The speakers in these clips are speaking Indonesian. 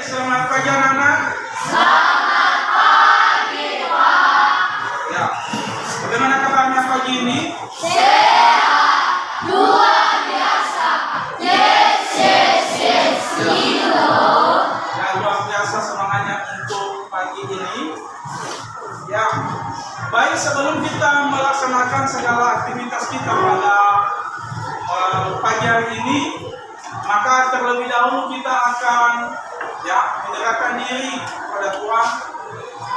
Baik, selamat pagi anak-anak. Selamat pagi, Pak. Ya, bagaimana kabarnya pagi ini? Sehat, luar biasa. Yes, yes, yes, gitu. Ya, luar biasa semangatnya untuk pagi ini. Ya, baik, sebelum kita melaksanakan segala aktivitas kita pada pagi hari ini, maka terlebih dahulu kita akan mendekatkan diri kepada Tuhan.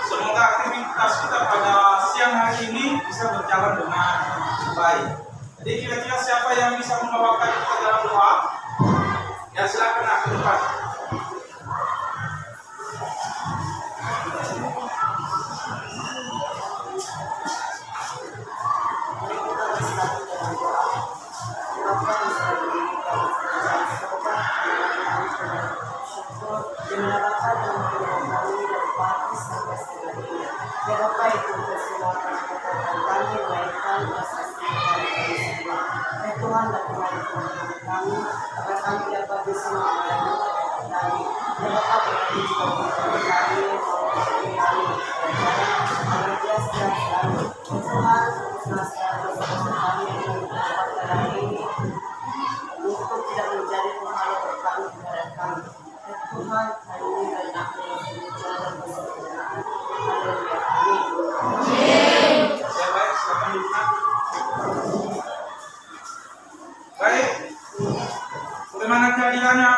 Semoga aktivitas kita pada siang hari ini bisa berjalan dengan baik. Jadi kira-kira siapa yang bisa membawakan kita dalam doa? Ya, silakan ke depan. Baik, bagaimana kehadirannya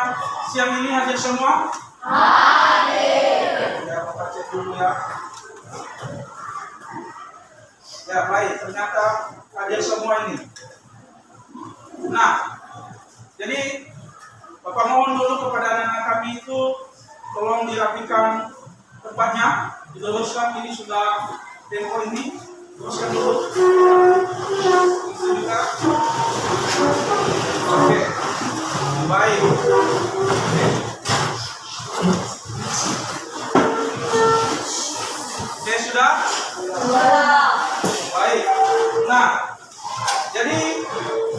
siang ini hadir semua? Hadir. Ya, Bapak cek dulu ya. Ya, baik, ternyata hadir semua ini. Nah, jadi Bapak mohon dulu kepada anak-anak kami itu tolong dirapikan tempatnya, diluruskan. Ini sudah tempo ini, teruskan dulu. Ini juga. Oke, baik. Oke, sudah? Baik. Nah, jadi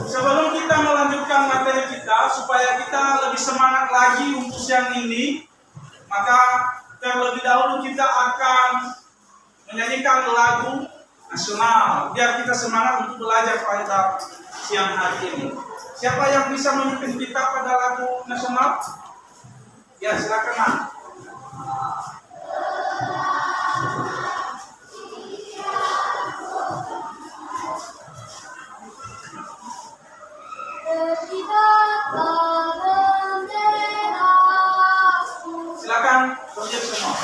sebelum kita melanjutkan materi kita, supaya kita lebih semangat lagi untuk siang ini, maka terlebih dahulu kita akan menyanyikan lagu nasional, biar kita semangat untuk belajar pada siang hari ini. Siapa yang bisa memimpin kita pada lagu nasional? Ya, silakan, Nak. Silakan, bersiap semua.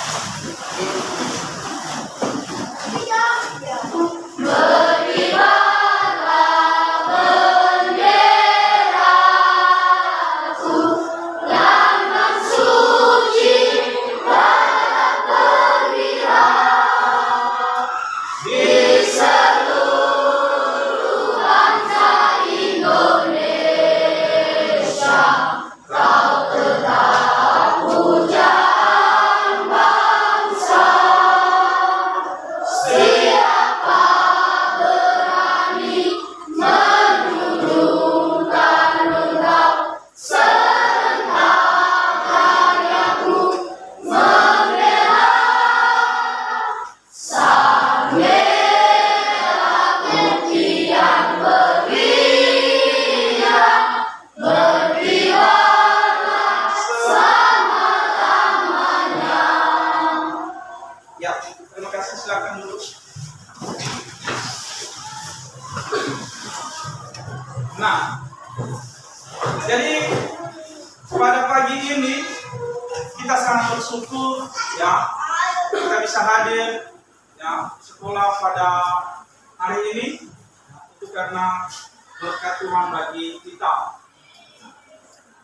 Nah, jadi pada pagi ini kita sangat bersyukur ya kita bisa hadir ya sekolah pada hari ini, itu karena berkat Tuhan bagi kita.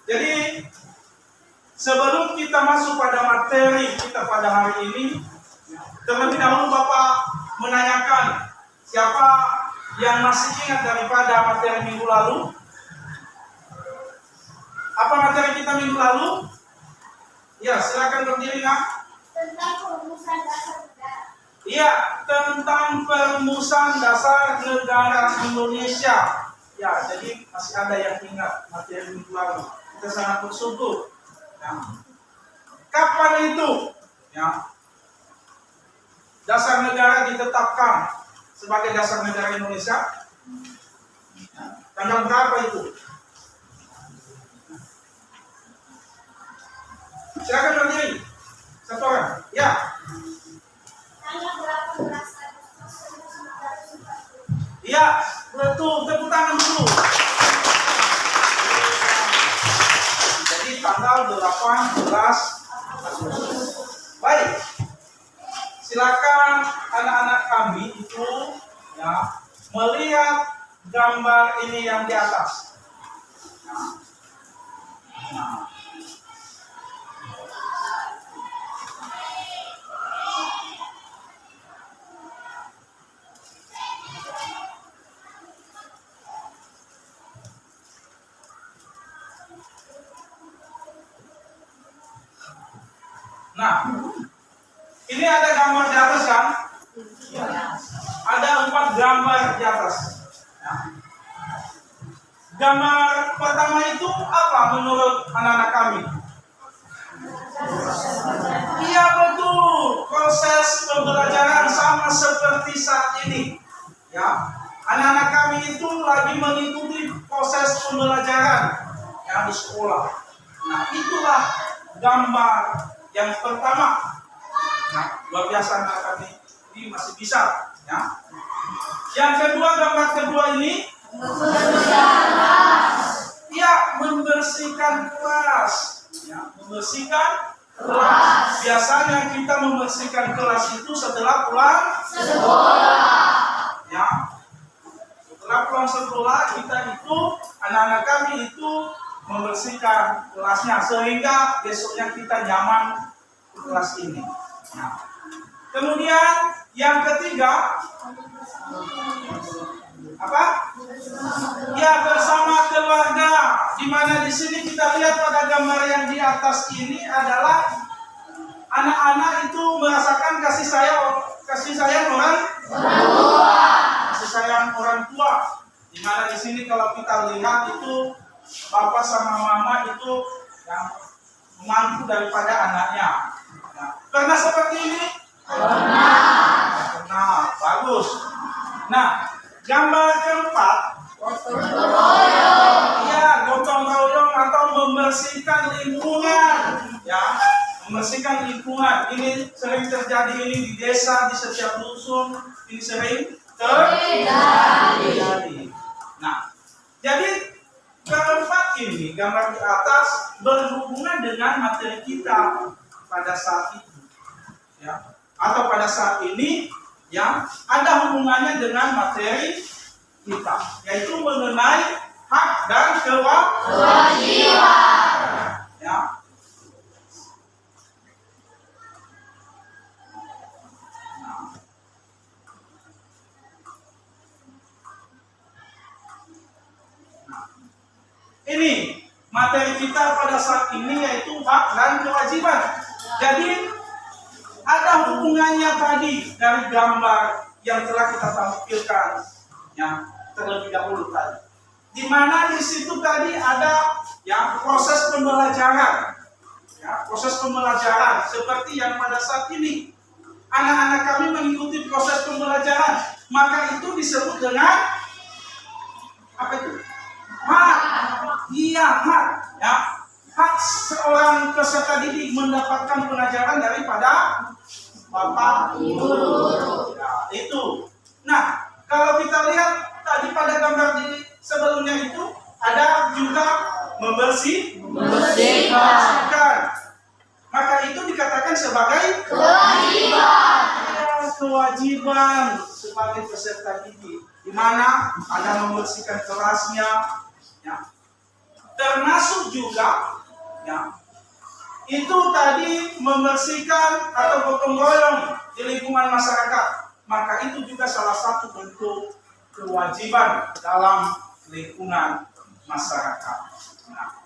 Jadi sebelum kita masuk pada materi kita pada hari ini, terlebih dahulu Bapak menanyakan siapa yang masih ingat daripada materi minggu lalu? Apa materi kita minggu lalu? Ya, silakan berdiri, Nak. Tentang perumusan dasar negara. Iya, tentang perumusan dasar negara Indonesia. Ya, jadi masih ada yang ingat materi minggu lalu. Kita sangat bersyukur. Ya. Kapan itu, ya, dasar negara ditetapkan sebagai dasar negara Indonesia. Tanggal berapa itu? Silakan berdiri. Satu orang. Ya. Tanggal 18 Agustus 1940. Iya, betul. Tepuk tangan dulu. Jadi tanggal 18 Agustus. Baik. Silakan anak-anak kami itu ya melihat gambar ini yang di atas. Nah. Nah, ini ada gambar di atas kan? Ada 4 gambar di atas. Ya. Gambar pertama itu apa menurut anak-anak kami? Iya betul, proses pembelajaran sama seperti saat ini. Ya, anak-anak kami itu lagi mengikuti proses pembelajaran yang di sekolah. Nah, itulah gambar yang pertama. Nah, luar biasa anak kami ini masih bisa. Ya. Yang kedua, gambar kedua ini, ya, membersihkan kelas. Ya, membersihkan kelas. Biasanya kita membersihkan kelas itu setelah pulang sekolah. Ya, setelah pulang sekolah kita itu anak-anak kami itu membersihkan kelasnya sehingga besoknya kita nyaman di kelas ini. Nah, kemudian yang ketiga apa? Ya, bersama keluarga. Di mana di sini kita lihat pada gambar yang di atas ini adalah anak-anak itu merasakan kasih sayang orang tua. Kasih sayang orang tua. Di mana di sini kalau kita lihat itu bapak sama mama itu yang memangku daripada anaknya. Nah, pernah seperti ini? Pernah. Bagus. Nah, gambar keempat, ya, gotong royong atau membersihkan lingkungan, ya, membersihkan lingkungan. Ini sering terjadi ini di desa, di setiap dusun, ini sering terjadi. Nah, jadi keempat ini gambar di atas berhubungan dengan materi kita pada saat itu, ya, atau pada saat ini. Ya, ada hubungannya dengan materi kita, yaitu mengenai hak dan kewajiban. Ya. Ini materi kita pada saat ini yaitu hak dan kewajiban. Jadi ada hubungannya tadi dari gambar yang telah kita tampilkan yang terlebih dahulu tadi. Di mana di situ tadi ada ya proses pembelajaran. Ya, proses pembelajaran seperti yang pada saat ini anak-anak kami mengikuti proses pembelajaran, maka itu disebut dengan apa itu? Hak. Iya, hak, ya. Hak seorang peserta didik mendapatkan pengajaran daripada bapak guru. Ya, itu. Nah, kalau kita lihat tadi pada gambar di sebelumnya itu ada juga membersihkan. Maka itu dikatakan sebagai kewajiban. Ya, kewajiban sebagai peserta didik. Di mana ada membersihkan kelasnya, ya. Termasuk juga, ya, itu tadi membersihkan atau gotong royong di lingkungan masyarakat. Maka itu juga salah satu bentuk kewajiban dalam lingkungan masyarakat. Nah,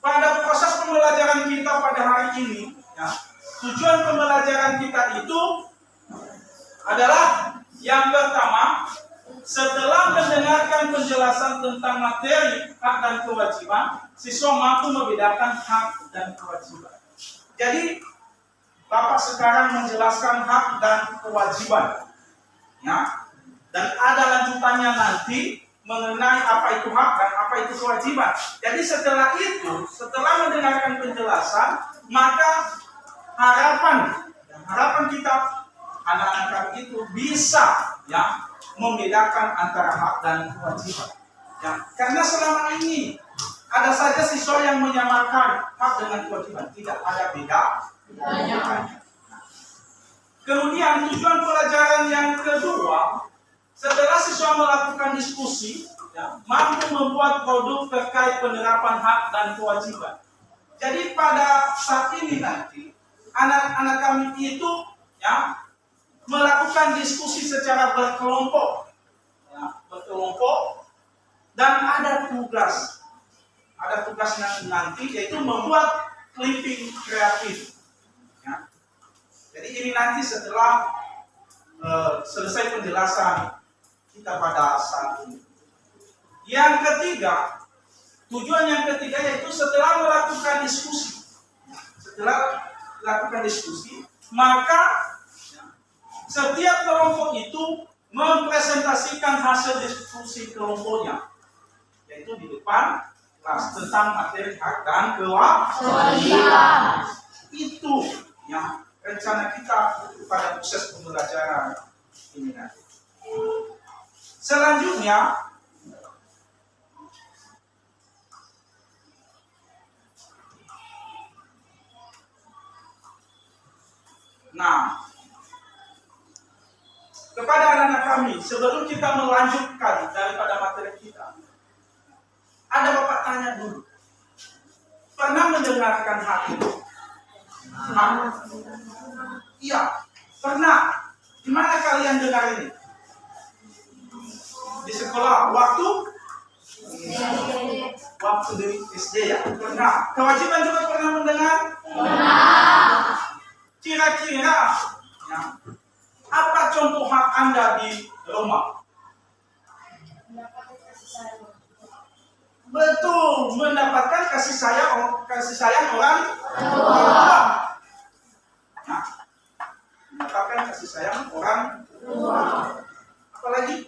pada proses pembelajaran kita pada hari ini, ya, tujuan pembelajaran kita itu adalah yang pertama setelah mendengarkan penjelasan tentang materi hak dan kewajiban, siswa mampu membedakan hak dan kewajiban. Jadi Bapak sekarang menjelaskan hak dan kewajiban, ya, dan ada lanjutannya nanti mengenai apa itu hak dan apa itu kewajiban. Jadi setelah itu, setelah mendengarkan penjelasan, maka harapan kita anak-anak kami itu bisa, ya, membedakan antara hak dan kewajiban. Ya, karena selama ini ada saja siswa yang menyamakan hak dengan kewajiban, tidak ada beda. Kemudian tujuan pelajaran yang kedua, setelah siswa melakukan diskusi, ya, mampu membuat produk terkait penerapan hak dan kewajiban. Jadi pada saat ini nanti anak-anak kami itu, ya, melakukan diskusi secara berkelompok, ya, dan ada tugas nanti yaitu membuat clipping kreatif. Ya. Jadi ini nanti setelah selesai penjelasan kita pada saat ini. Yang ketiga, tujuan yang ketiga yaitu setelah melakukan diskusi, maka setiap kelompok itu mempresentasikan hasil diskusi kelompoknya, yaitu di depan kelas tentang materi hak dan kewajiban. Itu yang rencana kita pada proses pembelajaran ini nanti. Selanjutnya, kepada anak-anak kami, sebelum kita melanjutkan daripada materi kita, ada Bapak tanya dulu, pernah mendengarkan hak itu? Iya, pernah. Di mana kalian dengar ini? Di sekolah, waktu di SD, ya, pernah. Kewajiban juga pernah mendengar? Pernah. Kira-kira, ya, apa contoh hak Anda di rumah? Betul, mendapatkan kasih sayang orang tua. Nah, mendapatkan kasih sayang orang tua. Apalagi?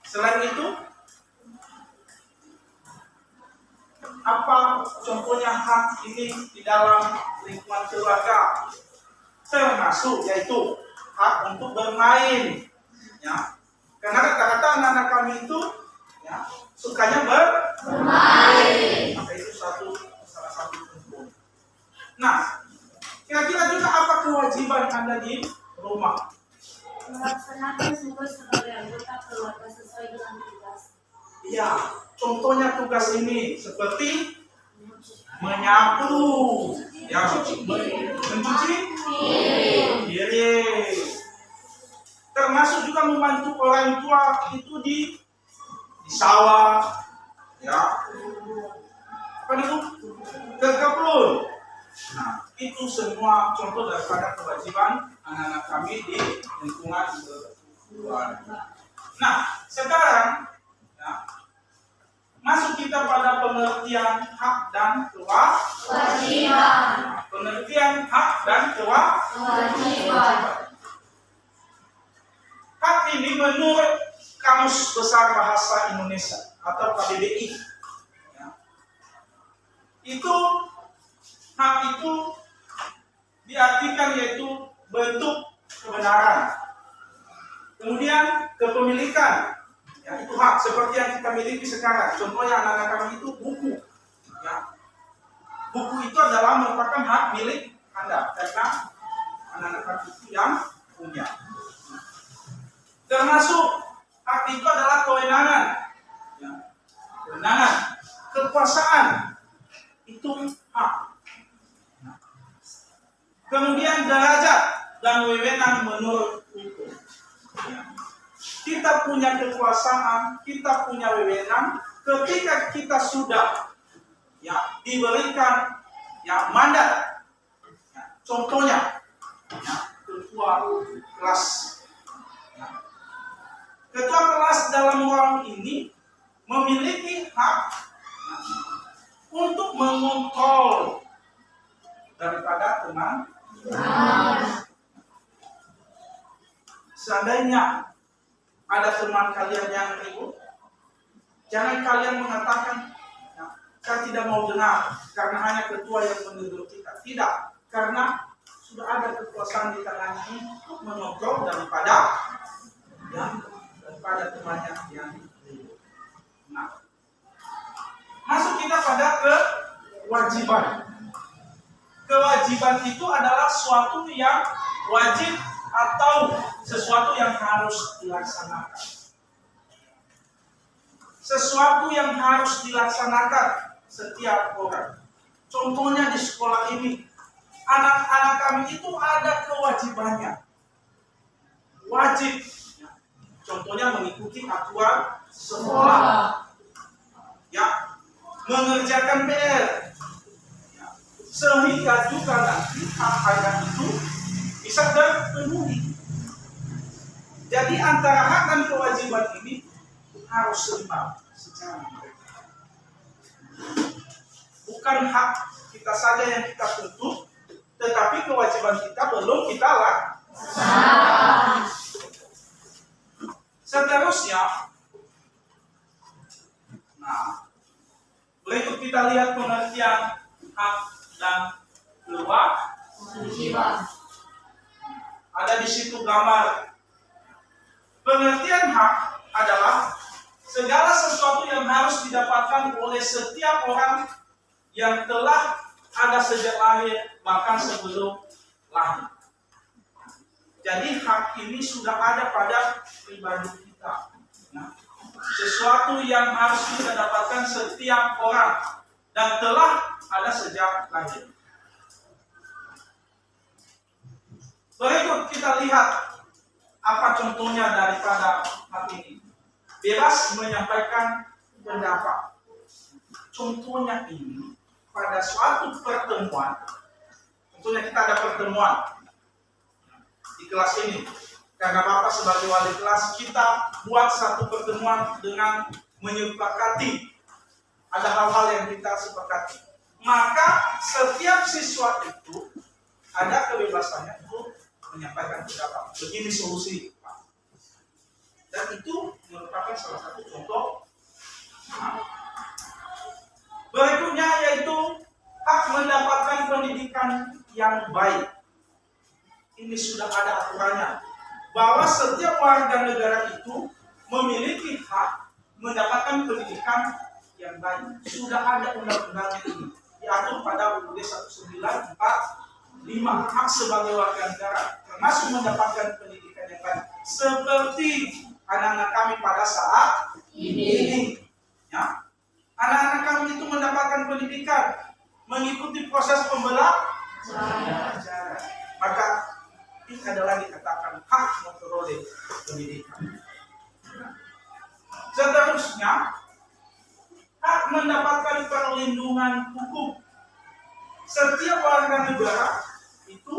Selain itu, apa contohnya hak ini di dalam lingkungan keluarga? Termasuk yaitu hak untuk bermain, ya. Karena rata-rata anak-anak kami itu, ya, sukanya bermain. Maka itu salah satu contoh. Nah, kira-kira juga apa kewajiban Anda di rumah? Melaksanakan tugas sebagai anggota keluarga sesuai dengan tugas. Iya, contohnya tugas ini seperti menyapu, ya, mencuci piring, termasuk juga membantu orang tua itu di sawah, ya, apa itu, ke kebun. Nah, itu semua contoh daripada kewajiban anak-anak kami di lingkungan keluarga. Nah, sekarang, ya, masuk kita pada pengertian hak dan kewajiban. Pengertian hak dan kewajiban. Hak ini menurut Kamus Besar Bahasa Indonesia atau KBBI, ya, itu hak itu diartikan yaitu bentuk kebenaran, kemudian kepemilikan, ya, itu hak seperti yang kita miliki sekarang. Contohnya anak-anak kami itu buku, ya. Buku itu adalah merupakan hak milik Anda karena anak-anak kami itu yang punya. Termasuk hak itu adalah kewenangan, ya. Kewenangan, kekuasaan itu hak. Kemudian derajat dan wewenang menurut hukum. Ya. Kita punya kekuasaan, kita punya wewenang ketika kita sudah, ya, diberikan, ya, mandat. Ya, contohnya, ya, ketua kelas, ya, Ketua kelas dalam ruang ini memiliki hak untuk mengontrol daripada teman. Seandainya ada teman kalian yang ribut, jangan kalian mengatakan, saya tidak mau dengar karena hanya ketua yang menegur kita. Tidak, karena sudah ada kekuasaan di tangan ini untuk mengontrol daripada temannya yang ribut. Nah, masuk kita pada kewajiban. Kewajiban itu adalah suatu yang wajib atau sesuatu yang harus dilaksanakan. Sesuatu yang harus dilaksanakan setiap orang. Contohnya di sekolah ini, anak-anak kami itu ada kewajibannya. Wajib. Contohnya mengikuti aturan sekolah. Ya, mengerjakan PR. Sehingga juga nanti hak-hak itu bisa terpenuhi. Jadi antara hak dan kewajiban ini harus seimbang secara mereka. Bukan hak kita saja yang kita tuntut, tetapi kewajiban kita belum kita laksanakan. Seterusnya, nah, berikut kita lihat pengertian hak dan kewajiban. Ada di situ gambar. Pengertian hak adalah segala sesuatu yang harus didapatkan oleh setiap orang yang telah ada sejak lahir, bahkan sebelum lahir. Jadi hak ini sudah ada pada pribadi kita. Nah, sesuatu yang harus kita dapatkan setiap orang dan telah ada sejak lahir. Berikut kita lihat apa contohnya daripada hak ini. Bebas menyampaikan pendapat. Contohnya ini pada suatu pertemuan. Contohnya kita ada pertemuan di kelas ini. Karena Bapak sebagai wali kelas, kita buat satu pertemuan dengan menyepakati. Ada hal-hal yang kita sepakati. Maka setiap siswa itu ada kebebasannya untuk menyampaikan pendapat. Begini solusi, Pak. Dan itu merupakan salah satu contoh. Berikutnya yaitu hak mendapatkan pendidikan yang baik. Ini sudah ada aturannya. Bahwa setiap warga negara itu memiliki hak mendapatkan pendidikan yang baik. Sudah ada undang-undangnya ini. Diatur pada UUD 1945, hak sebagai warga negara termasuk mendapatkan pendidikan yang baik. Seperti anak-anak kami pada saat ini. Ya. Anak-anak kami itu mendapatkan pendidikan, mengikuti proses pembelajaran. Maka ini adalah dikatakan hak memperoleh pendidikan. Seterusnya, hak mendapatkan perlindungan hukum. Setiap warga negara itu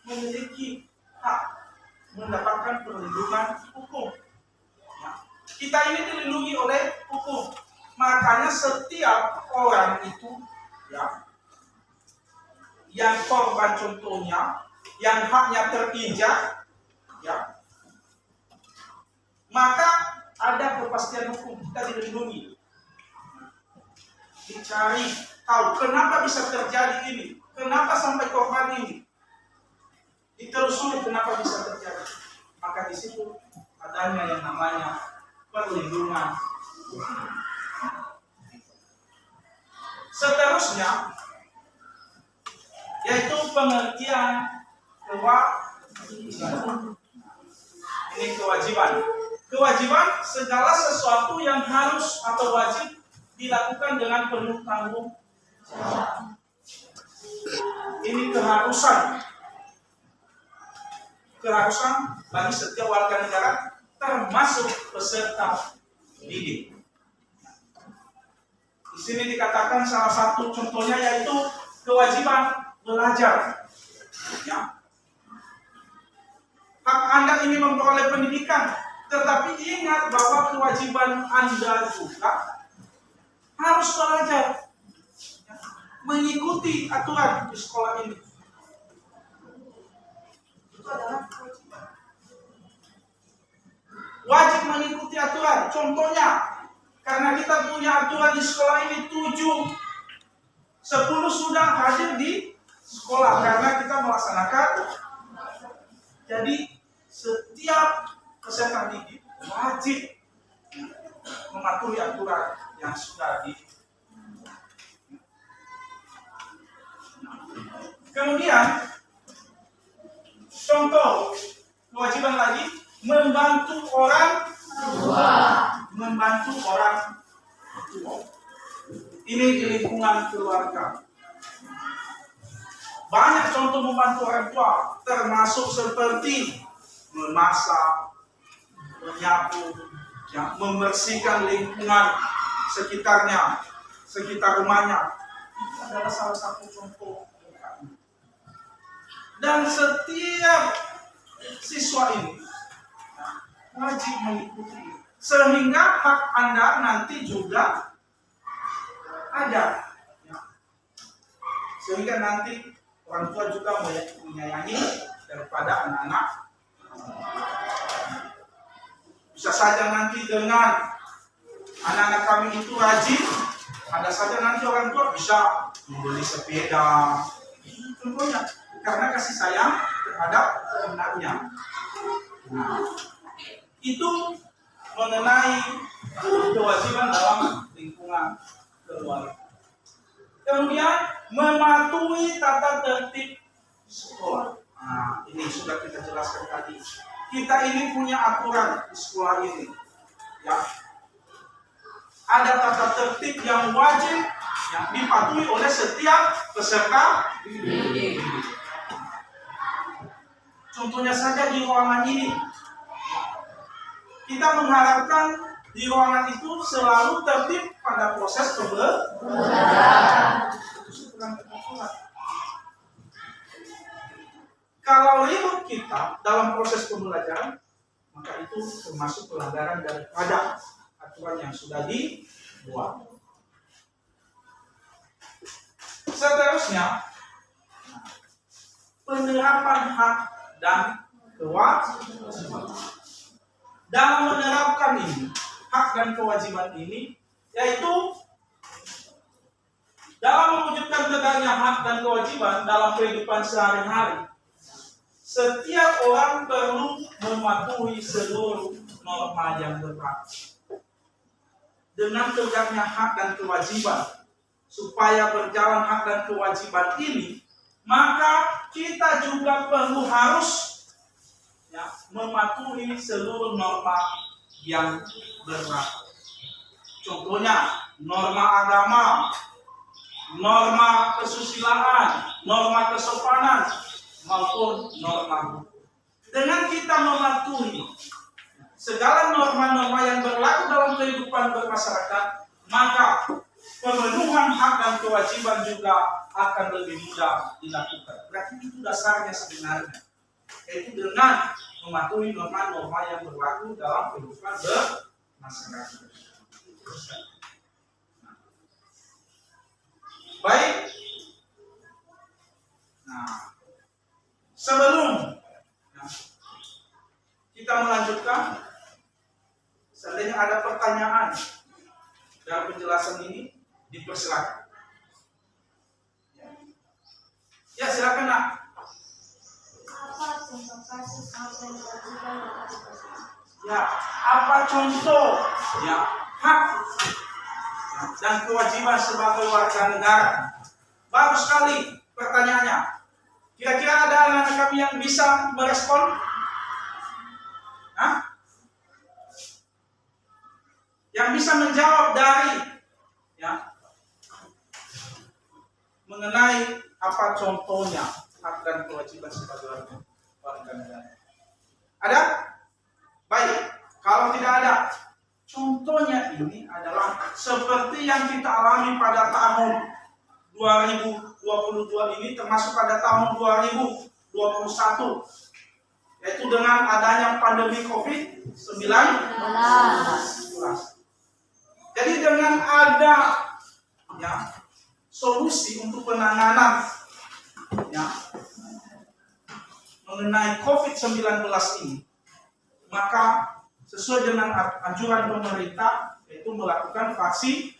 memiliki hak mendapatkan perlindungan hukum. Ya. Kita ini dilindungi oleh hukum. Makanya setiap orang itu, ya, yang korban contohnya, yang haknya terinjak, ya, maka ada kepastian hukum, kita dilindungi. Dicari tahu kenapa bisa terjadi ini, kenapa sampai korban ini, ditelusuri kenapa bisa terjadi. Maka di situ adanya yang namanya perlindungan. Seterusnya yaitu pengertian kewajiban. Ini kewajiban. Kewajiban segala sesuatu yang harus atau wajib dilakukan dengan penuh tanggung jawab. Ini keharusan. Keharusan bagi setiap warga negara termasuk peserta didik. Di sini dikatakan salah satu contohnya yaitu kewajiban belajar. Ya. hak Anda ini memperoleh pendidikan, tetapi ingat bahwa kewajiban Anda juga harus belajar, mengikuti aturan di sekolah ini. Itu adalah kewajiban. Wajib mengikuti aturan. Contohnya, karena kita punya aturan di sekolah ini 7, 10 sudah hadir di sekolah karena kita melaksanakan. Jadi setiap peserta didik wajib mematuhi aturan yang sudah di. Kemudian contoh kewajiban lagi, membantu orang tua. Membantu orang tua. Ini di lingkungan keluarga. Banyak contoh membantu orang tua, termasuk seperti memasak, menyapu, membersihkan lingkungan sekitarnya, sekitar rumahnya. Itu adalah salah satu contoh. Dan setiap siswa ini wajib mengikuti, sehingga hak Anda nanti juga ada. Sehingga nanti orang tua juga menyayangi daripada anak-anak. Bisa saja nanti dengan anak-anak kami itu rajin, ada saja nanti orang tua bisa membeli sepeda, contohnya, karena kasih sayang terhadap anaknya. Nah, itu mengenai kewajiban dalam lingkungan keluarga. Kemudian mematuhi tata tertib sekolah. Nah, ini sudah kita jelaskan tadi. Kita ini punya aturan di sekolah ini, ya. Ada tata tertib yang wajib yang dipatuhi oleh setiap peserta didik. Contohnya saja di ruangan ini, kita mengharapkan di ruangan itu selalu tertib pada proses pembelajaran. Kalau ribut kita dalam proses pembelajaran, maka itu termasuk pelanggaran daripada aturan yang sudah dibuat. Seterusnya, penerapan hak dan kewajiban. Dalam menerapkan ini, hak dan kewajiban ini, yaitu dalam mewujudkan tegaknya hak dan kewajiban dalam kehidupan sehari-hari, setiap orang perlu mematuhi seluruh norma yang berlaku. Dengan tegaknya hak dan kewajiban, supaya berjalan hak dan kewajiban ini, maka kita juga perlu harus mematuhi seluruh norma yang berlaku. Contohnya, norma agama, norma kesusilaan, norma kesopanan, maupun norma hukum. Dengan kita mematuhi segala norma-norma yang berlaku dalam kehidupan bermasyarakat, maka pemenuhan hak dan kewajiban juga akan lebih mudah dilakukan. Berarti itu dasarnya sebenarnya, yaitu dengan mematuhi norma-norma yang berlaku dalam kehidupan bermasyarakat. Baik. Nah, sebelum kita melanjutkan, seandainya ada pertanyaan dalam penjelasan ini, dipersilakan. Ya, silakan, Nak. Apa contoh kasus hak dan kewajiban yang harus dilakukan? Ya, apa contoh hak dan kewajiban sebagai warga negara? Bagus sekali pertanyaannya. Kira-kira ada anak-anak kami yang bisa merespon? Yang bisa menjawab dari mengenai apa contohnya hak dan kewajiban sebagai warga negara? Ada? Baik, kalau tidak ada, contohnya ini adalah seperti yang kita alami pada tahun 2022 ini, termasuk pada tahun 2021. yaitu dengan adanya pandemi COVID-19. Jadi dengan ada solusi untuk penanganan mengenai COVID-19 ini, maka sesuai dengan anjuran pemerintah yaitu melakukan vaksinasi.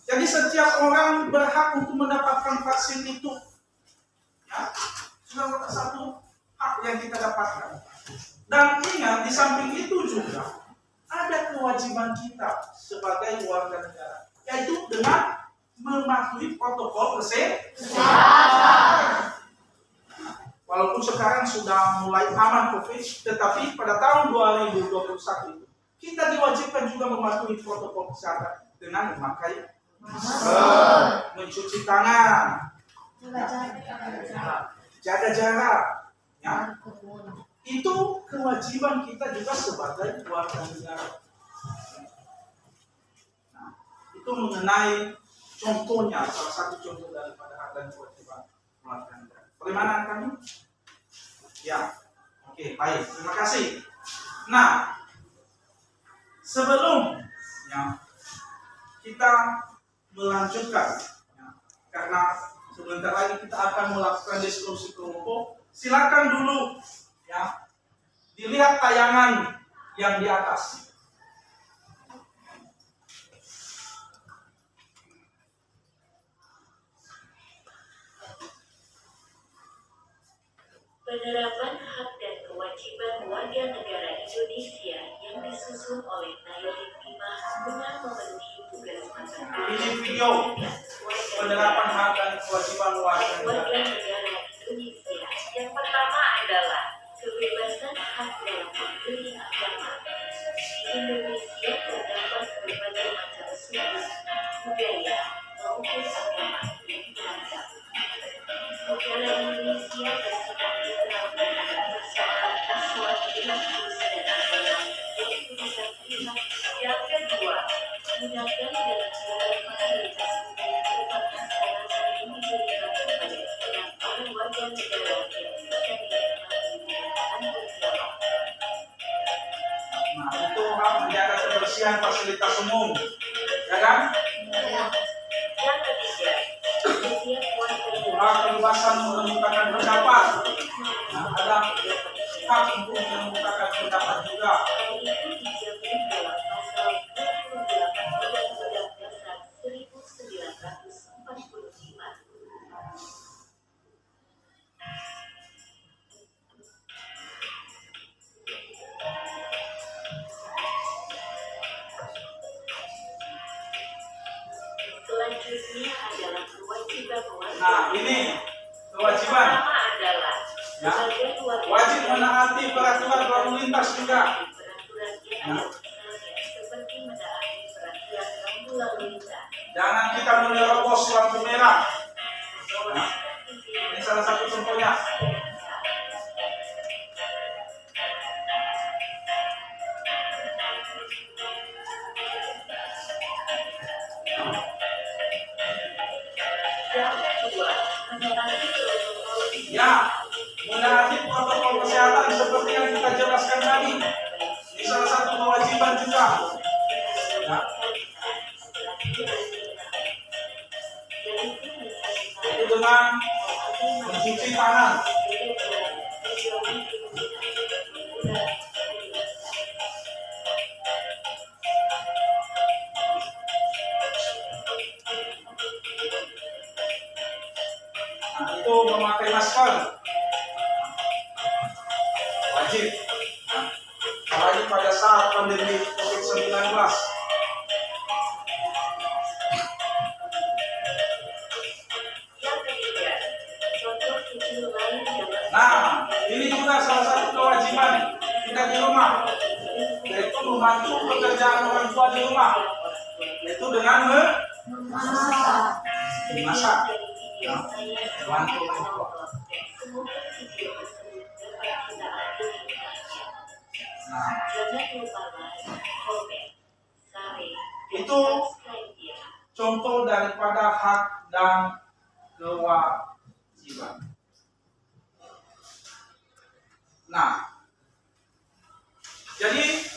Jadi setiap orang berhak untuk mendapatkan vaksin itu. Sudah satu hak yang kita dapatkan. Dan ingat, di samping itu juga ada kewajiban kita sebagai warga negara, yaitu dengan mematuhi protokol kesehatan. Walaupun sekarang sudah mulai aman COVID, tetapi pada tahun 2021 itu kita diwajibkan juga mematuhi protokol kesehatan dengan memakai masker, mencuci tangan, jaga jarak. Itu kewajiban kita juga sebagai warga negara. Itu mengenai contohnya, salah satu contoh daripada hak dan kewajiban warga negara. Perlindungan kami? Ya, oke, baik, terima kasih. Nah, sebelum kita melanjutkan, karena sebentar lagi kita akan melakukan diskusi kelompok, silakan dulu dilihat tayangan yang di atas. Penerapan hak dan kewajiban warga negara Indonesia yang disusun oleh Nayolin Bimah dengan memenuhi tugas masing-masing. Ini video penerapan hak dan kewajiban warga negara Indonesia. Yang pertama adalah kebebasan hak dalam memilih agama. Di Indonesia terdapat berbagai macam suku, budaya, maupun agama yang beragam. Negara Indonesia bersifat netral terhadap persoalan Islam, religius dan agama, yaitu bisa terlihat. Yang kedua, gunakan dalam segala fasilitas umum merupakan kewajiban yang diberikan kepada setiap orang warga negara yang bisa dinikmati penggunaan bersama. Nah, itu hak menjaga kebersihan fasilitas umum, ya kan? Yang ketiga, setiap warga Hak kebebasan mengemukakan pendapat. Nah, ada hak untuk mengemukakan pendapat juga. hal itu dijamin dalam pasal 28 Undang-Undang Dasar 1945. Selanjutnya adalah kewajiban warga. Nah, ini kewajiban. Yang pertama adalah sebagai warga Wajib menaati peraturan lalu lintas juga. peraturan yang ada, misalnya seperti menaati peraturan rambu lalu lintas. Jangan kita menerobos lampu merah. Nah, ini salah satu contohnya. Yang kedua, menaati protokol Ya, menaati protokol kesehatan seperti yang kita jelaskan tadi. Ini salah satu kewajiban juga. Ya, itu dengan mencuci tangan. Nah, itu memakai masker. Wajib. Nah, apalagi pada saat pandemi COVID-19. Yang ketiga, contoh kecil lain dalam Nah, ini juga salah satu kewajiban kita di rumah, yaitu membantu pekerjaan orang tua di rumah, yaitu dengan memasak. Ya, bantu orang tua. Semoga video tersebut dapat kita ambil. Nah, Jangan lupa like, komen, share, dan Itu subscribe ya. contoh daripada hak dan kewajiban. Nah, jadi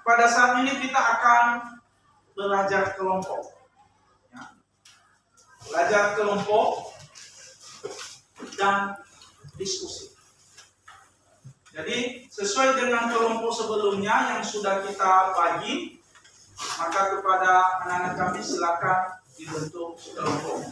pada saat ini kita akan belajar kelompok. Ya. Belajar kelompok dan diskusi. Jadi sesuai dengan kelompok sebelumnya yang sudah kita bagi, maka kepada anak-anak kami silakan dibentuk kelompok.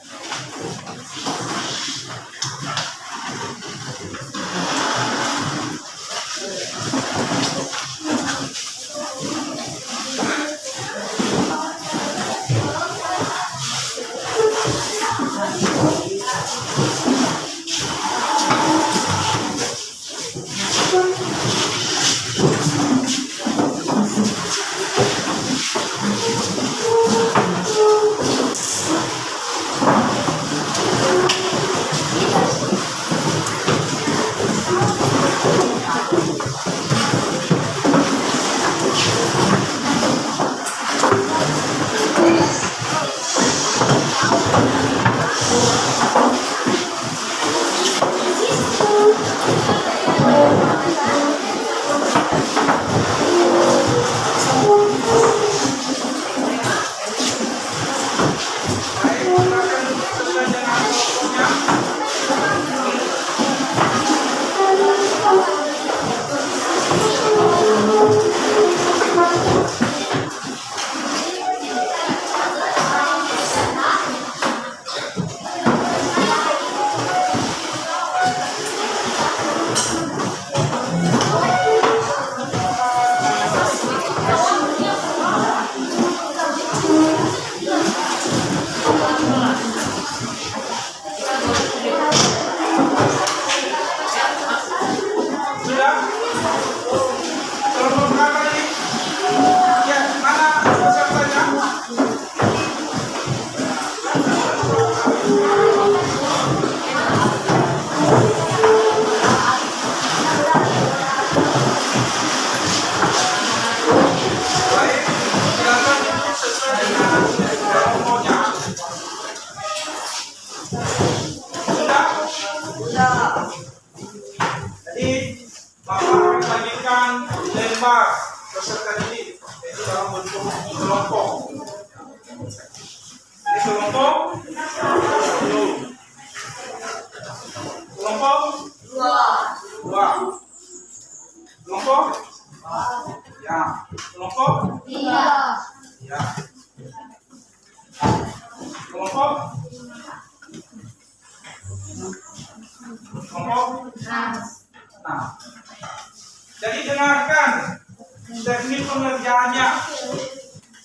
Jadi Bapak akan bagikan lembar peserta didik itu dalam bentuk kelompok. Ini kelompok kelompok dua, kelompok ya, kelompok ya, kelompok nah, jadi dengarkan teknik pengerjaannya.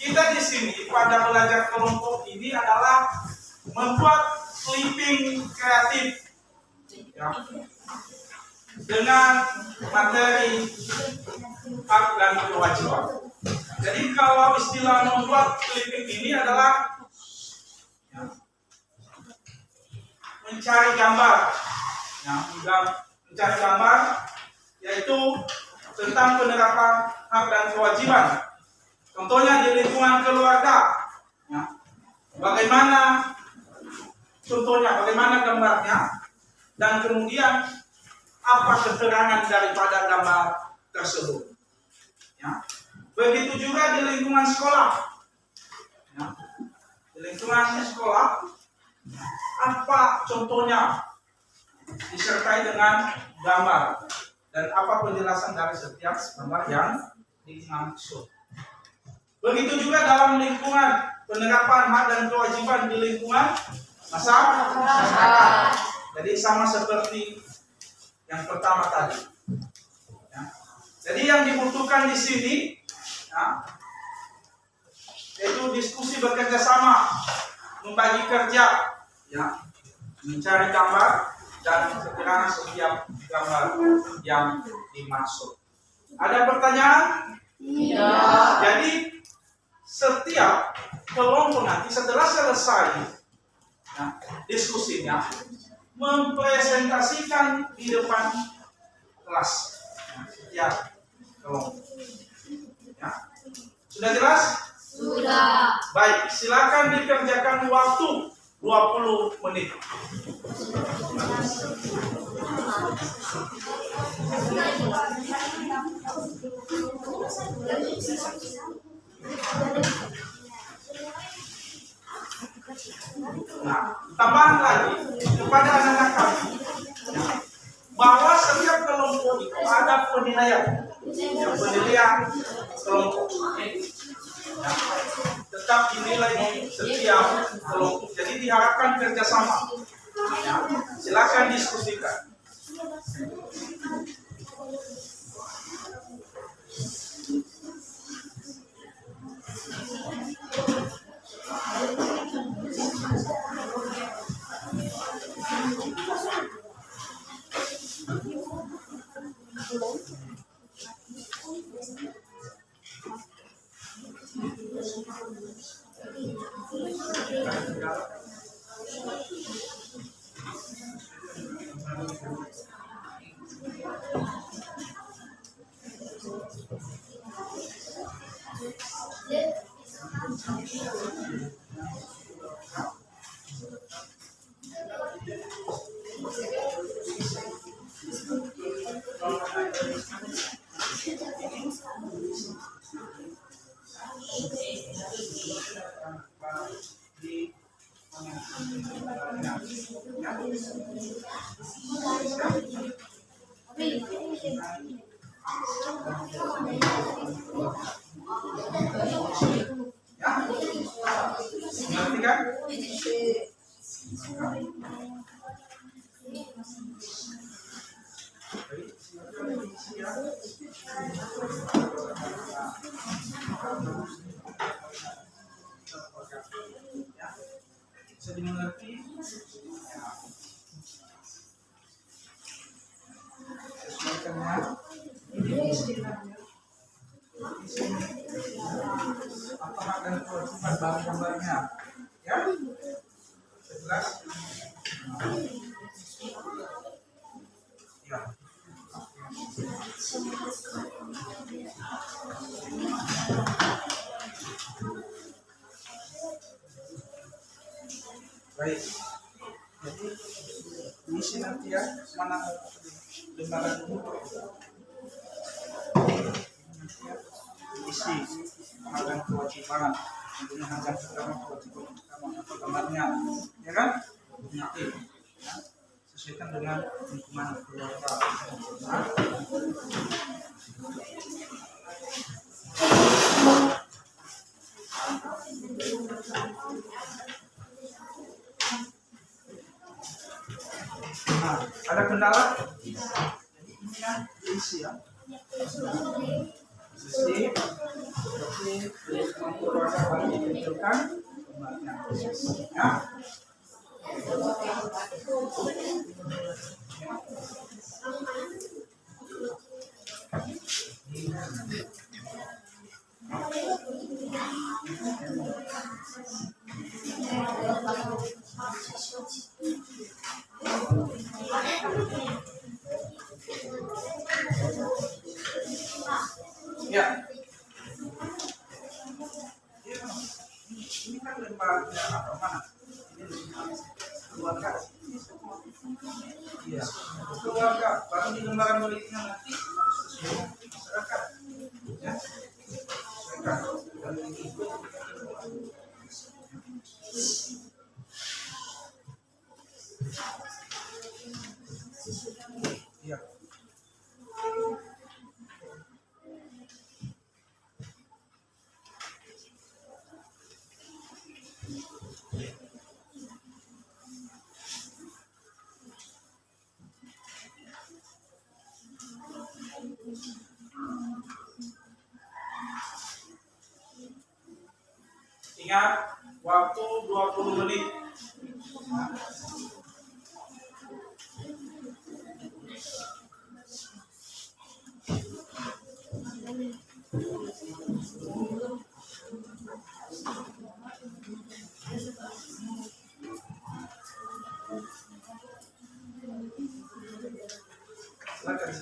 Kita di sini pada belajar kelompok ini adalah membuat clipping kreatif ya, dengan materi hak dan kewajiban. Jadi kalau istilah membuat clipping ini adalah ya, mencari gambar, ya, mencari gambar, yaitu tentang penerapan hak dan kewajiban. Contohnya di lingkungan keluarga, ya, bagaimana contohnya, bagaimana gambarnya, dan kemudian apa keterangan daripada gambar tersebut. Ya. Begitu juga di lingkungan sekolah. Ya. Di lingkungan sekolah, apa contohnya disertai dengan gambar dan apa penjelasan dari setiap gambar yang dimaksud. Begitu juga dalam lingkungan penerapan hak dan kewajiban di lingkungan masyarakat. Jadi sama seperti yang pertama tadi. Ya. Jadi yang dibutuhkan di sini, ya, yaitu diskusi bekerja sama, membagi kerja, ya, mencari gambar dan keterangan setiap gambar yang dimaksud. Ada pertanyaan? Tidak. Jadi setiap kelompok nanti setelah selesai, ya, diskusinya, mempresentasikan di depan kelas, ya, setiap kelompok. Ya. Sudah jelas? Sudah. Baik, silakan dikerjakan waktu 20 menit. Nah, tambahan lagi kepada anak-anak kami bahwa setiap kelompok itu ada penilaian, penilaian kelompok. Ya, tetap dinilai setiap kelompok. Jadi diharapkan kerjasama. Ya, silakan diskusikan. Ngerti kan? Bisa dimengerti? Sesuaikannya. Ini apa hak dan kewajiban bahan gambarnya? Ya, jelas. Ya. Baik. Jadi misi nanti ya mana lembaran ini. Isi hak dan kewajiban, tentunya hak dan kewajiban utama apa gambarnya, ya kan? Nanti ya, sesuaikan dengan lingkungan keluarga. Nah. Nah, ada kendala? Jadi ini ya isi ya. Isi, berarti lingkungan keluarga harus ditentukan ya. Ya. Ini kan lembaga apa mana? Ini keluarga. Iya, keluarga. Baru di lembaga miliknya nanti masyarakat. Ya. Iya. Ingat, waktu 20 menit. Silakan.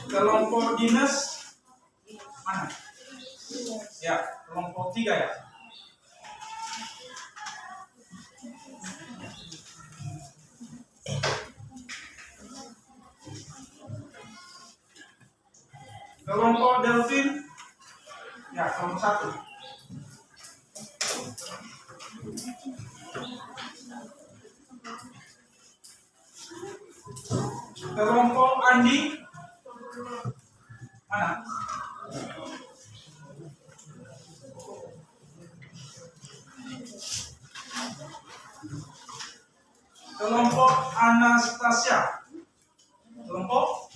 Kelompok dinas mana? Ya, kelompok 3 ya. Kelompok delfin, ya kelompok 1. Kelompok Andi, mana? Kelompok Anastasia, kelompok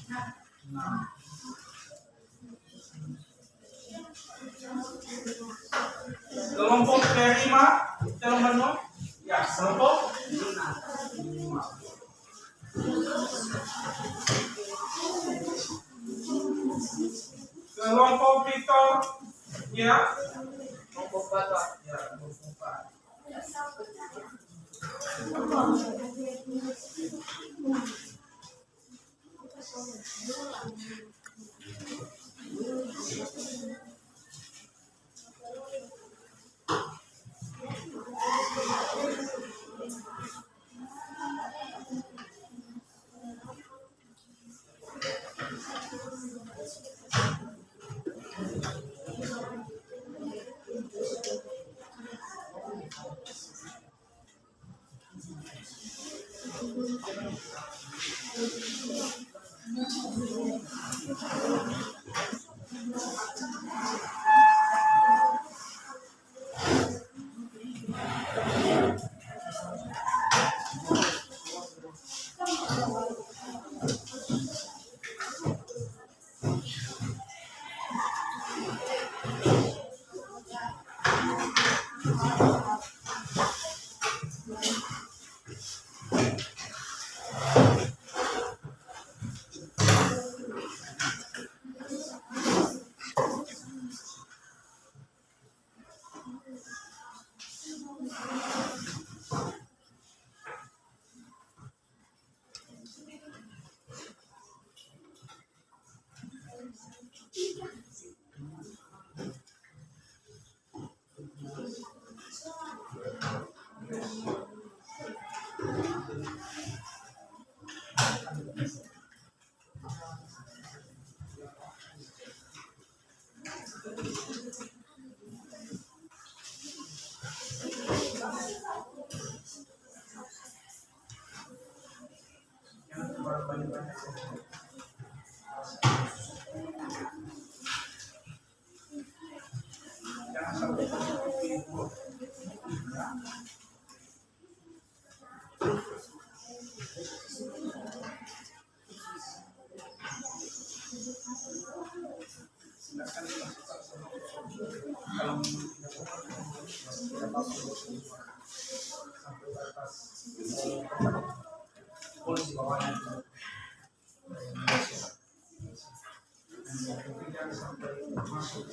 kelompok Terima, teman-teman, ya kelompok 5. Kelompok Victor, ya kelompok 4, ya kelompok 4. Polisi bawahnya. Sampai masuk.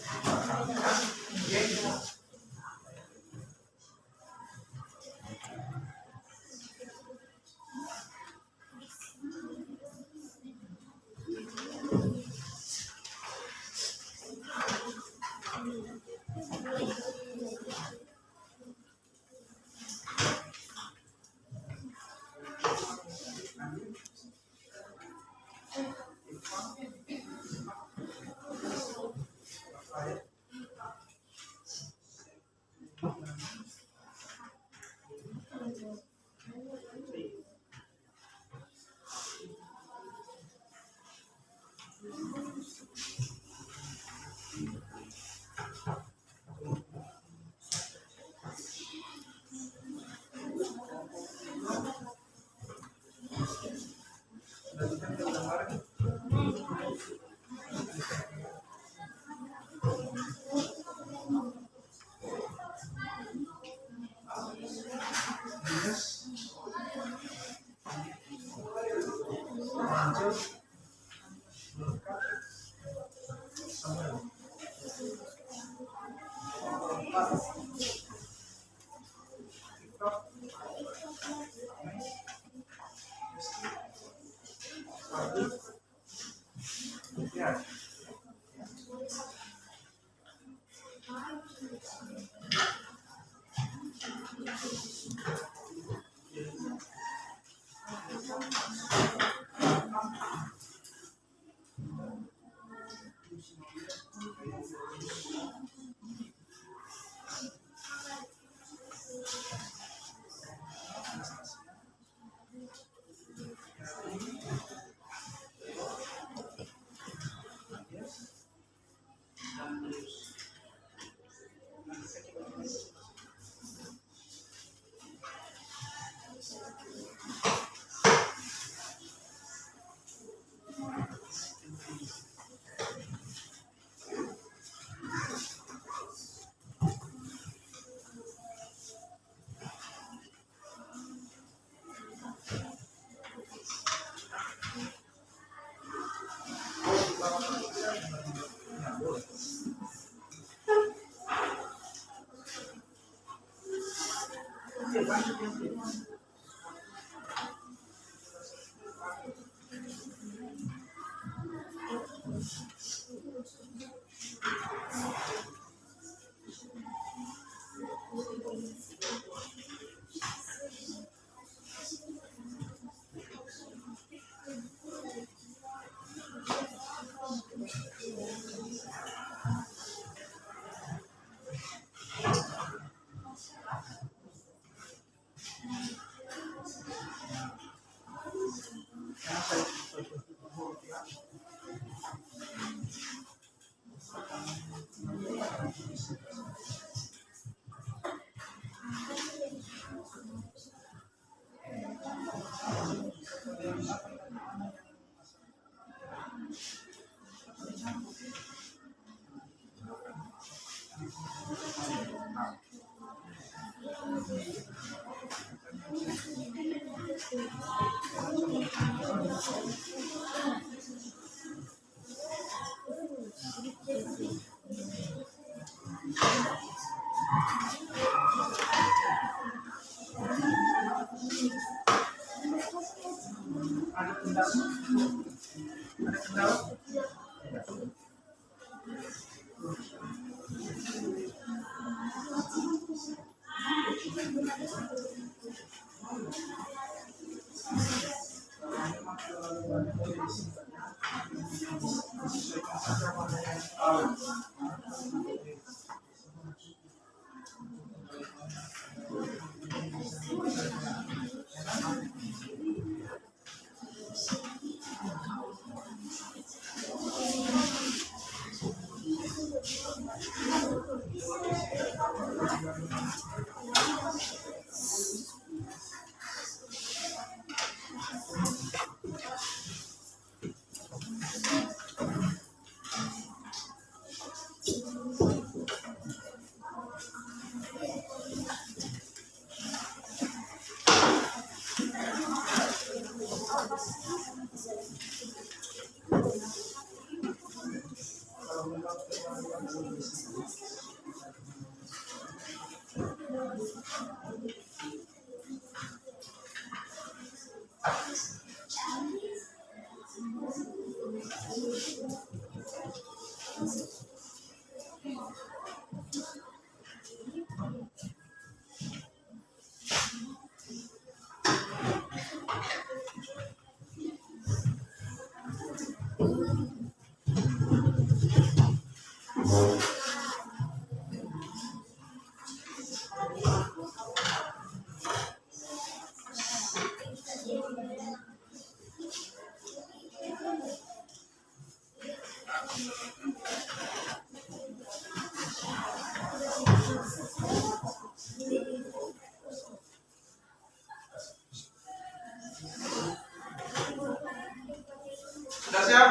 Sudah siap?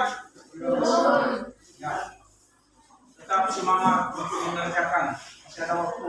Ya. Tetap semangat untuk mengerjakan. Masih ada waktu.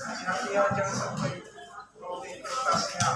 Hati-hati jangan sampai kalau investasinya.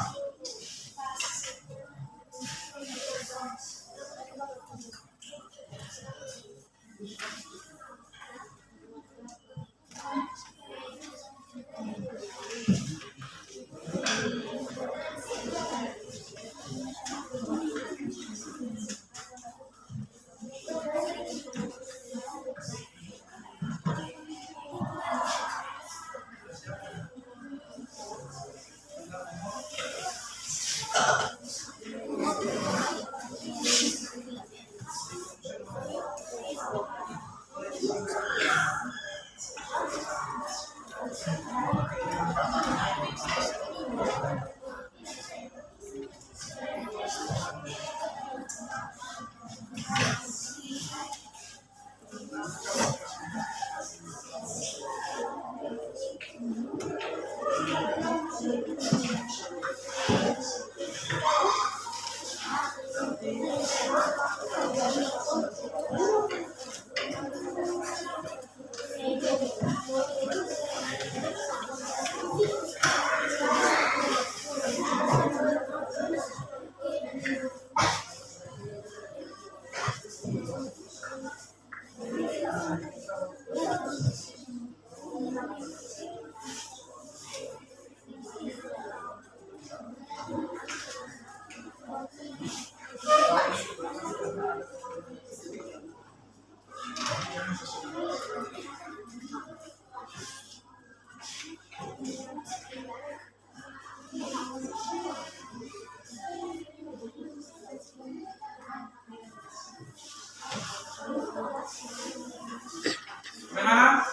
Bagaimana?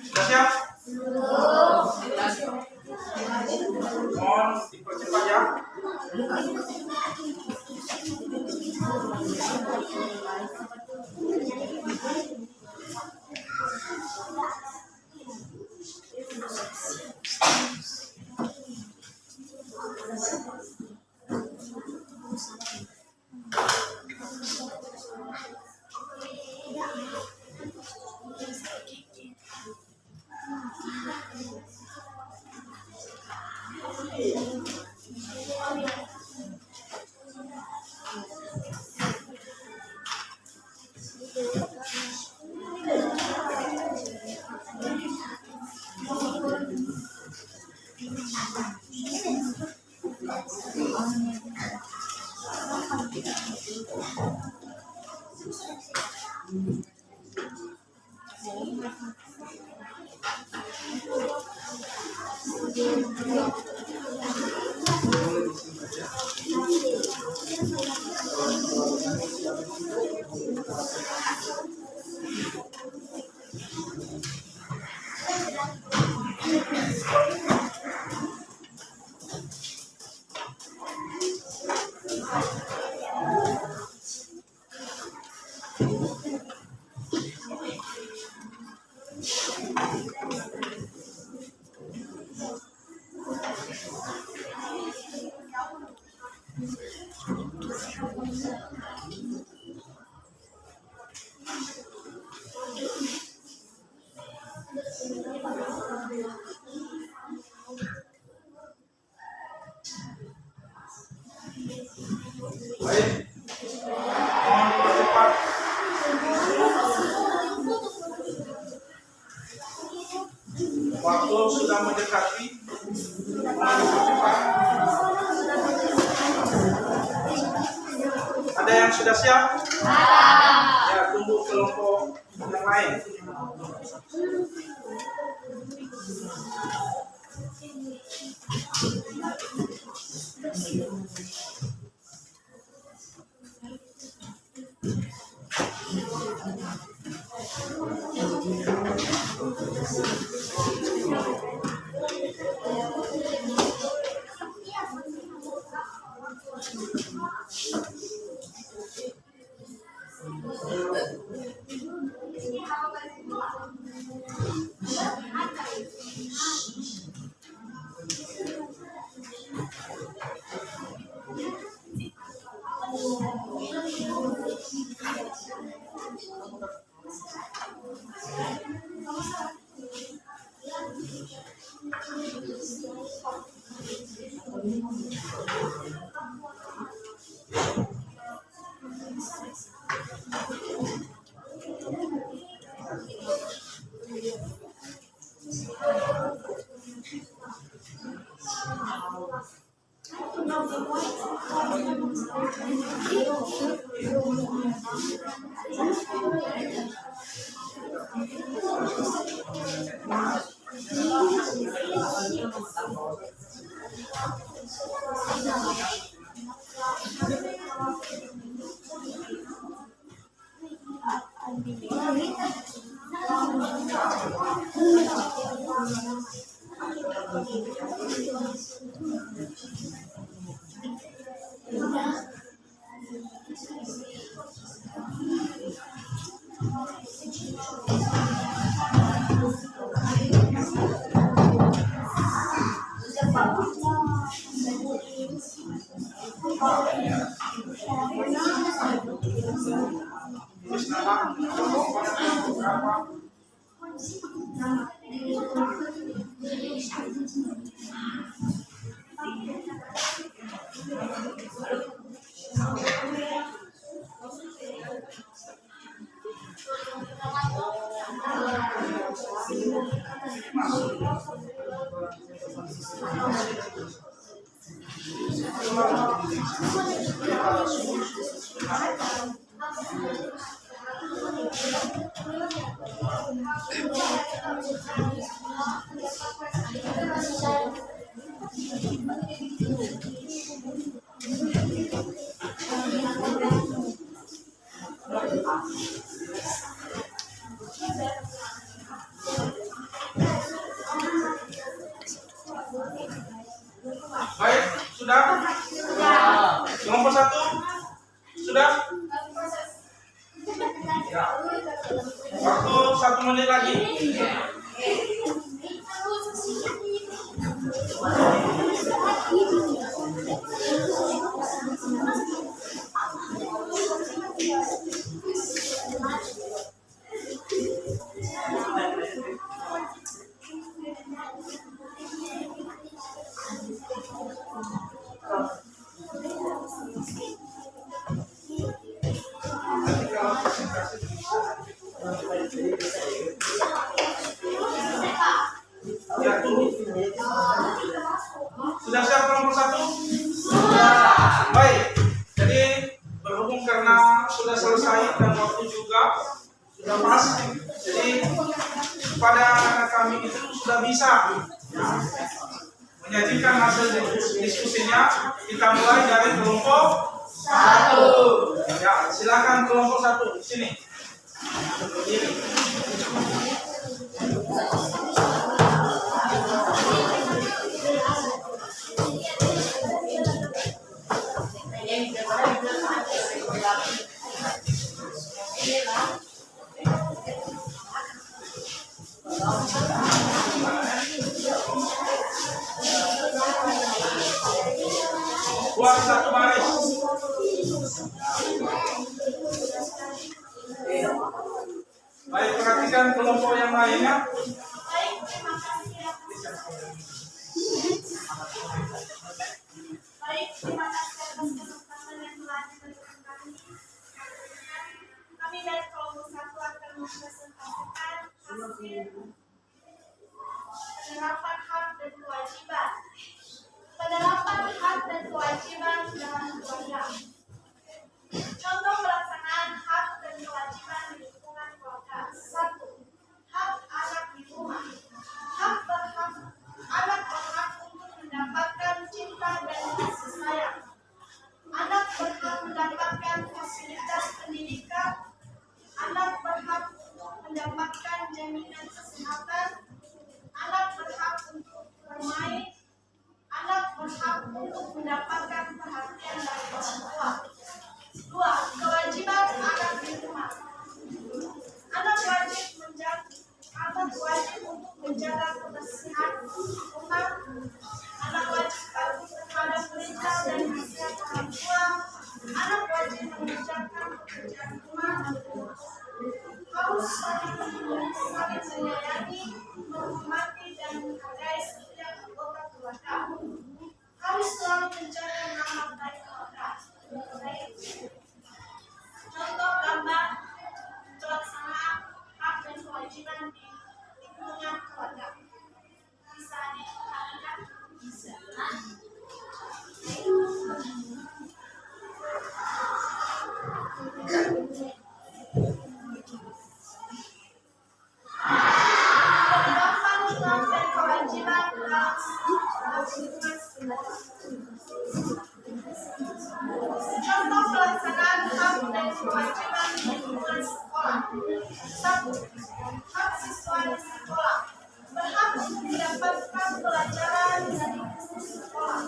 Sudah siap? Mohon dipercepat ya. Baik, mohon dipercepat. Waktu sudah mendekati, mohon dipercepat. Ada yang sudah siap? Ya, tunggu kelompok yang lain. Tulis nama kelompoknya berapa. Baik, sudah? Kelompok 1 sudah? Ya. Waktu 1 menit lagi. Ya, tunggu. Sudah siap kelompok 1? Sudah. Baik. Jadi berhubung karena sudah selesai dan waktu juga sudah pas. Jadi pada anak kami itu sudah bisa menyajikan hasil diskusinya. Kita mulai dari kelompok 1. Ya, silakan kelompok 1 di sini. Berdiri. Buat 1 baris. Baik, perhatikan kelompok yang lainnya. Baik, terima kasih atas kesempatan yang telah diberikan kami. Kami dari kelompok 1 akan mempresentasikan hasil penerapan hak dan kewajiban. Penerapan hak dan kewajiban dalam keluarga. Contoh pelaksanaan hak dan kewajiban di lingkungan keluarga. 1. Hak anak di kewajiban lingkungan sekolah. 1. Hak siswa di sekolah. Berhak untuk mendapatkan pelajaran dari guru sekolah.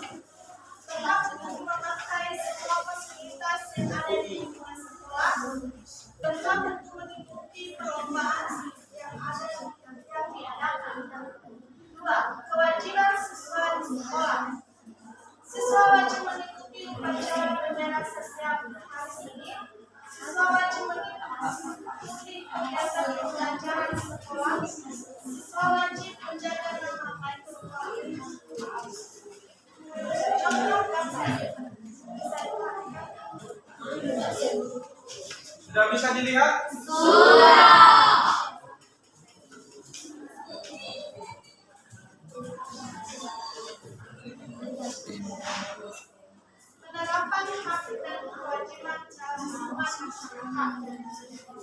Berhak untuk memakai semua fasilitas yang ada di lingkungan sekolah. Berhak untuk mengikuti perlombaan yang diadakan. 2. Kewajiban siswa di sekolah. Siswa wajib mengikuti upacara bendera setiap hari Senin. Siswa wajib mengikuti kegiatan pembelajaran di sekolah. Siswa wajib menjaga nama baik sekolah. Contoh Sudah bisa dilihat? penerapan hak dan kewajiban calon masyarakat.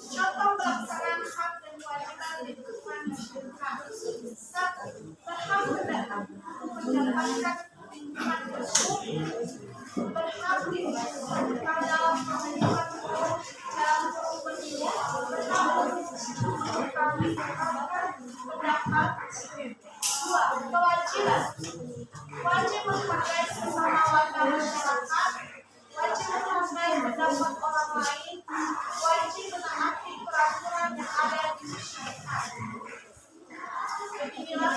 Contoh pelaksanaan hak dan kewajiban lingkungan masyarakat. 1. Berhak mendapatkan lingkungan bersih. Berhak pada pemilihan dalam pemilu. Berhak pendapat. 2. Kewajiban. Wajib menghargai sesama warga masyarakat. Wajib menghargai pendapat orang lain. Wajib menaati peraturan yang ada di masyarakat. Inilah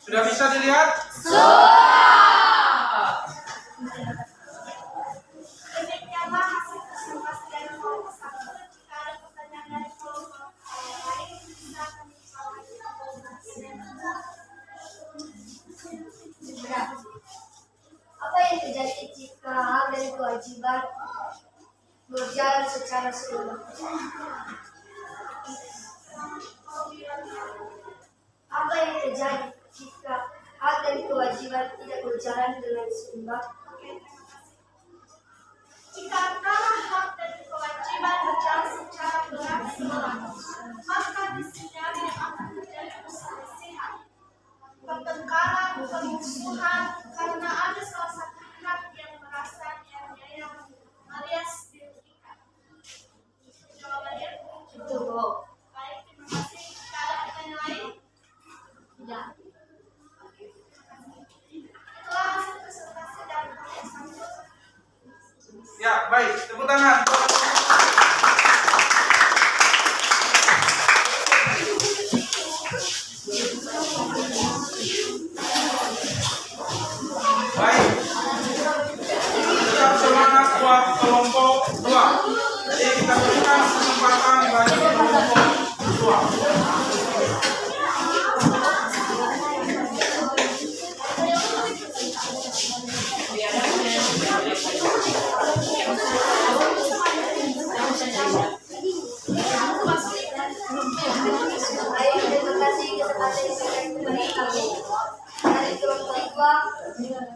Sudah bisa dilihat? demikianlah hasil presentasi dari kelompok 1. Jika ada pertanyaan dari kelompok lain, bisa kami Apa yang terjadi jika hak dan kewajiban berjalan secara seimbang? Apa yang terjadi jika hak dan kewajiban tidak berjalan dengan seimbang? Jika antara hak dan kewajiban berjalan secara berlangsung, maka disini akan terjadi perselisihan, pertengkaran, permusuhan, karena ada salah satu pihak yang merasa dianiaya alias dirugikan. Jawabannya? Betul. Baik, terima kasih. Jika ada pertanyaan lain? Tidak. Itulah hasil presentasi dari kelompok 1. Ya, baik. Tepuk tangan. Baik. Tetap semangat buat kelompok 2. Jadi kita berikan kesempatan bagi kelompok 2. Baik, terima kasih kesempatan yang diberikan kepada kami. Dari kelompok 2,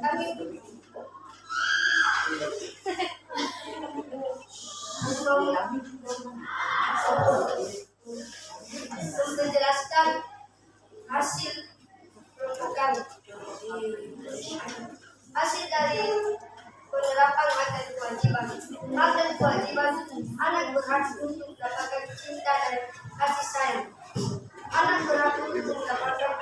kami menjelaskan hasil kelompok kami. Hasil dari penerapan hak dan kewajiban. Hak dan kewajiban, anak berhak untuk mendapatkan cinta dan kasih sayang. Anak berhak untuk mendapatkan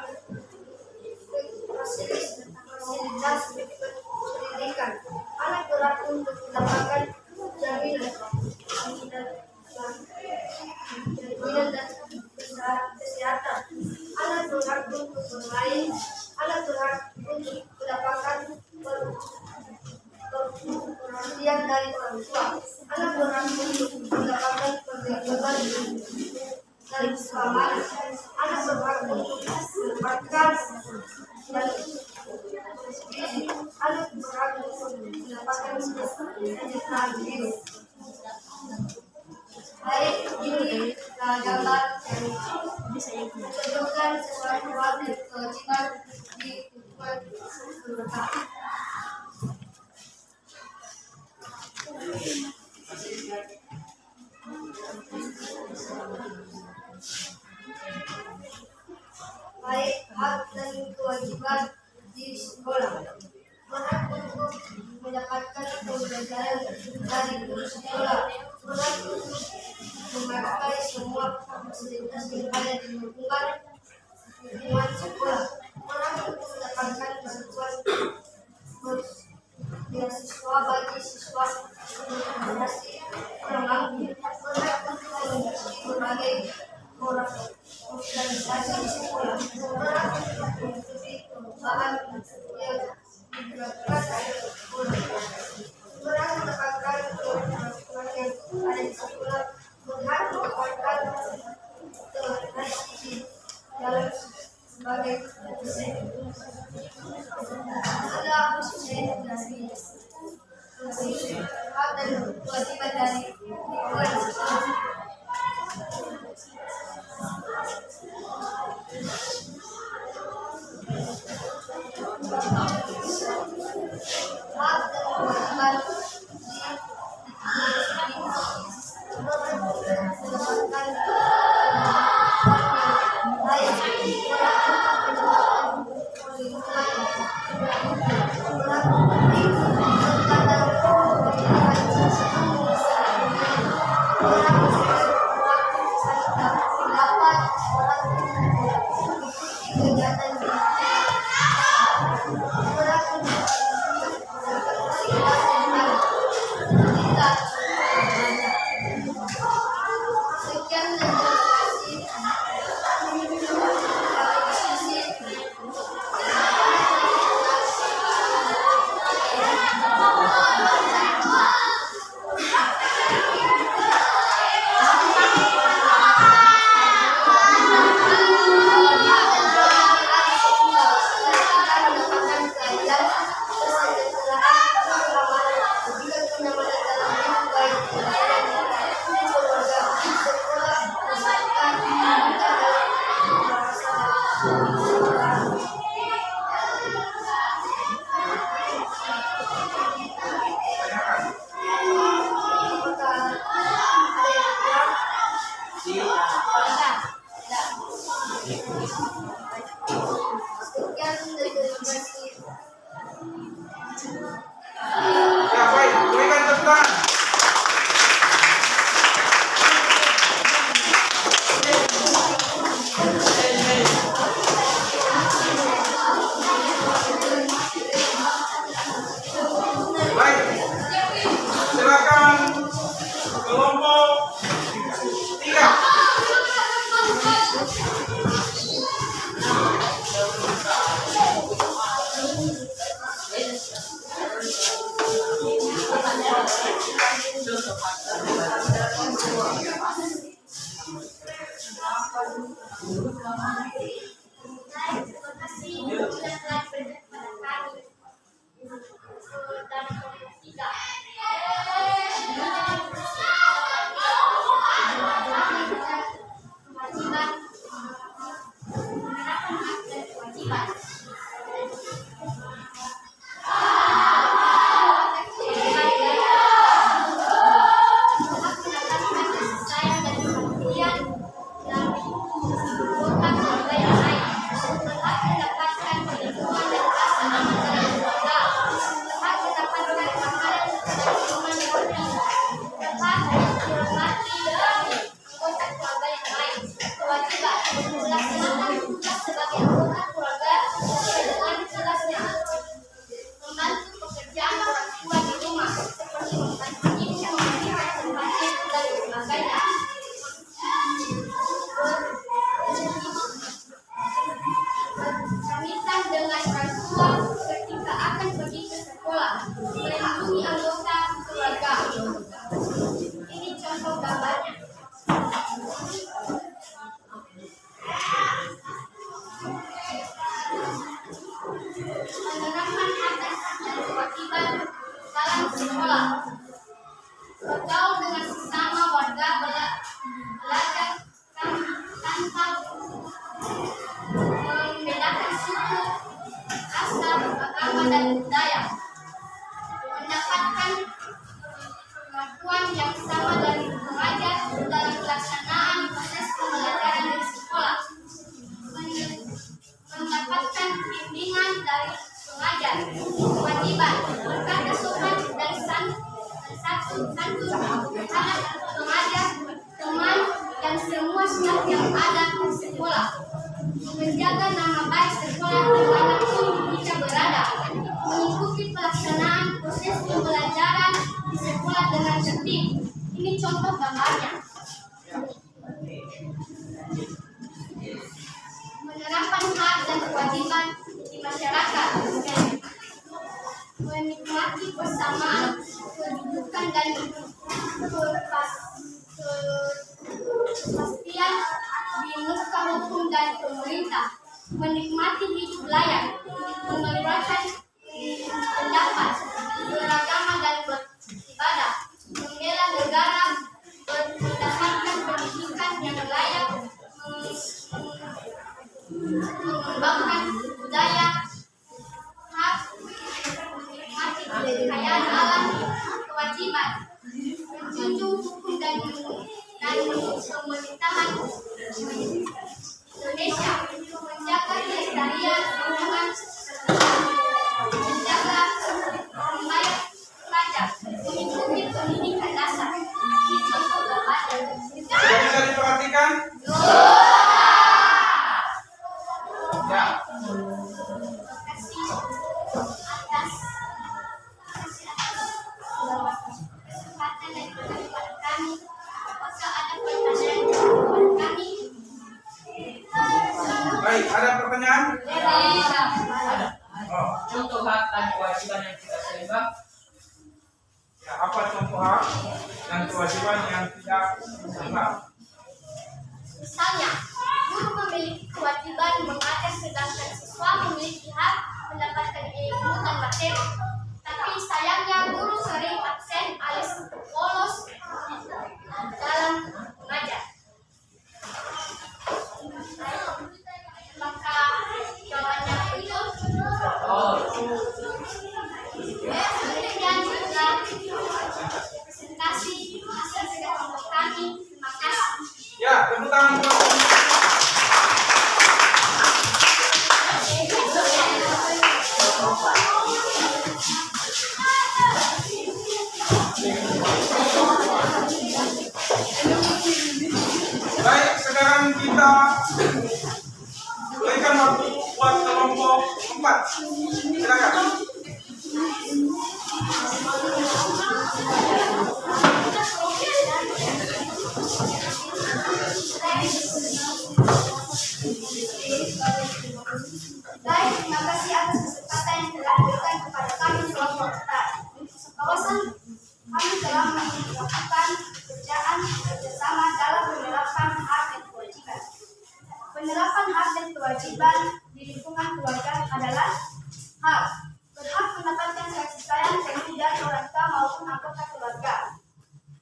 fasilitas pendidikan. Anak berhak untuk mendapatkan jaminan dan kesehatan. Anak berhak untuk bermain. Anak berhak untuk mendapatkan perhatian dari orang tua. Anak berhak untuk mendapatkan perlindungan dari keselamatan. Anak berhak untuk mendapatkan anak berhak untuk mendapatkan kenyamanan diri. Baik, ini gambar yang menunjukkan sesuatu hal dan kewajiban di kehidupan mereka. Baik, hak dan kewajiban di sekolah. Berhak pembelajaran dari guru sekolah. Berat untuk menghargai semua fasilitas yang ada di lingkungan sekolah. Berat untuk mendapatkan bantuan beasiswa bagi siswa organisasi kurang mampu. Berat untuk mengikuti berbagai organisasi di sekolah. Berat untuk mengikuti bahan yang digerakkan oleh sekolah. Berat mendapatkan kebutuhan yang ada di sekolah. Berat mendapatkan toleransi di dalam sebagai dosen. Ada khususnya dari hak dan kewajiban dari lingkungan sekolah. Hak dan kewajiban sekian dan Ya, baik, berikan tepuk tangan. Baik, silakan kelompok 3. Bergaul dengan sesama warga, belajar tanpa membedakan suku, ras, agama, dan budaya. Mendapatkan kemampuan yang sama dari pengajar dalam pelaksanaan proses pembelajaran di sekolah. Mendapatkan bimbingan dari pengajar. Kewajiban berkata sopan dan santun santun, anak pengajar, teman, dan semua staf yang ada di sekolah. Menjaga nama baik sekolah dimanapun kita berada. Mengikuti pelaksanaan proses pembelajaran di sekolah dengan tertib. Ini contoh gambarnya. Menerapkan hak dan kewajiban di masyarakat. Menikmati persamaan kedudukan dan kepastian di muka hukum dan pemerintah. Menikmati hidup layak, mengeluarkan pendapat, beragama dan beribadah, membela negara, mendapatkan pendidikan yang layak, mengembangkan budaya, hak, menikmati kekayaan alam, kewajiban, menjunjung hukum dan pemerintahan Indonesia, menjaga kelestarian lingkungan, menjaga membayar pajak, mengikuti pendidikan dasar. Ini contoh gambarnya. Sudah bisa diperhatikan? Ya. Terima kasih atas kesempatan dan kepada kami. Apakah ada pertanyaan kepada kami? Baik, ada pertanyaan? Oh, Contoh hak dan kewajiban yang kita terima. ya, apa contoh hak dan kewajiban yang tidak terima? Misalnya, guru memiliki kewajiban mengajar sedangkan siswa memiliki hak mendapatkan ilmu dan materi. Tapi sayangnya guru sering absen alias bolos dalam mengajar. Maka jawabannya betul. Demikian juga presentasi hasil kelompok kami. Terima kasih. Ya, tepuk tangan buat Baik, sekarang kita berikan waktu buat kelompok 4. Silakan. Baik, terima kasih atas kesempatan yang telah diberikan kepada kami kelompok kita. Kawasan kami telah melakukan pekerjaan kerjasama dalam menerapkan hak dan kewajiban. Penerapan hak dan kewajiban di lingkungan keluarga adalah hak berhak mendapatkan kasih sayang penuh dari orang tua maupun anggota keluarga.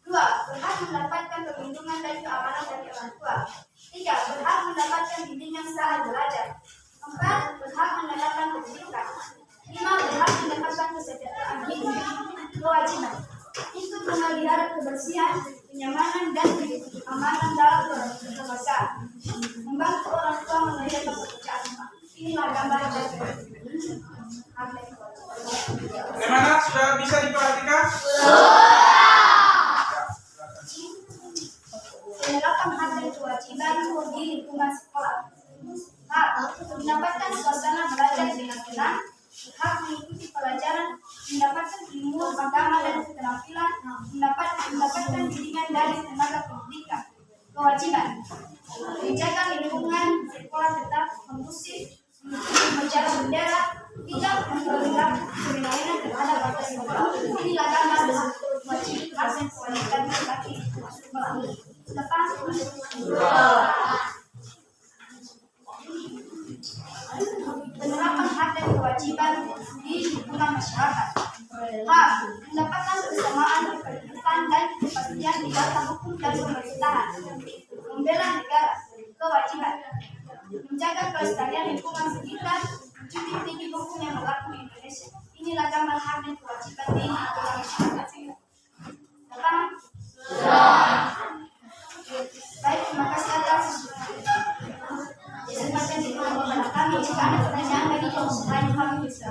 2. Berhak mendapatkan perlindungan dan keamanan dari orang tua. 3. Berhak mendapatkan bimbingan saat belajar. 4. Berhak mendapatkan pendidikan. 5. Berhak mendapatkan kesejahteraan hidup. Kewajiban ikut memelihara kebersihan, kenyamanan, dan keamanan dalam keluarga. Membantu orang tua mengerjakan pekerjaan rumah. Inilah gambar dari hak dan kewajiban. Bagaimana? Sudah bisa diperhatikan? Penerapan hak dan kewajiban di lingkungan sekolah. Hak mendapatkan suasana belajar dengan tenang, hak mengikuti pelajaran, mendapatkan ilmu agama dan keterampilan, mendapatkan bimbingan dari tenaga pendidikan. Kewajiban menjaga lingkungan sekolah tetap kondusif, menjaga bendera, tidak memperlukan kriminalitas terhadap warga sekolah. Inilah gambar wajib hak dan kewajiban bagi sekolah. Lepas penerapan hak dan kewajiban di lingkungan masyarakat. Hak mendapatkan kesamaan kedudukan dan kepastian di dalam hukum dan pemerintahan. Membela negara. Kewajiban menjaga kelestarian lingkungan sekitar, menjunjung tinggi hukum yang berlaku di Indonesia. Inilah gambar hak dan kewajiban di lingkungan masyarakat. Paham? Baik, terima kasih atas kesempatan di kepada kami. Jika ada pertanyaan lagi, selain kami bisa.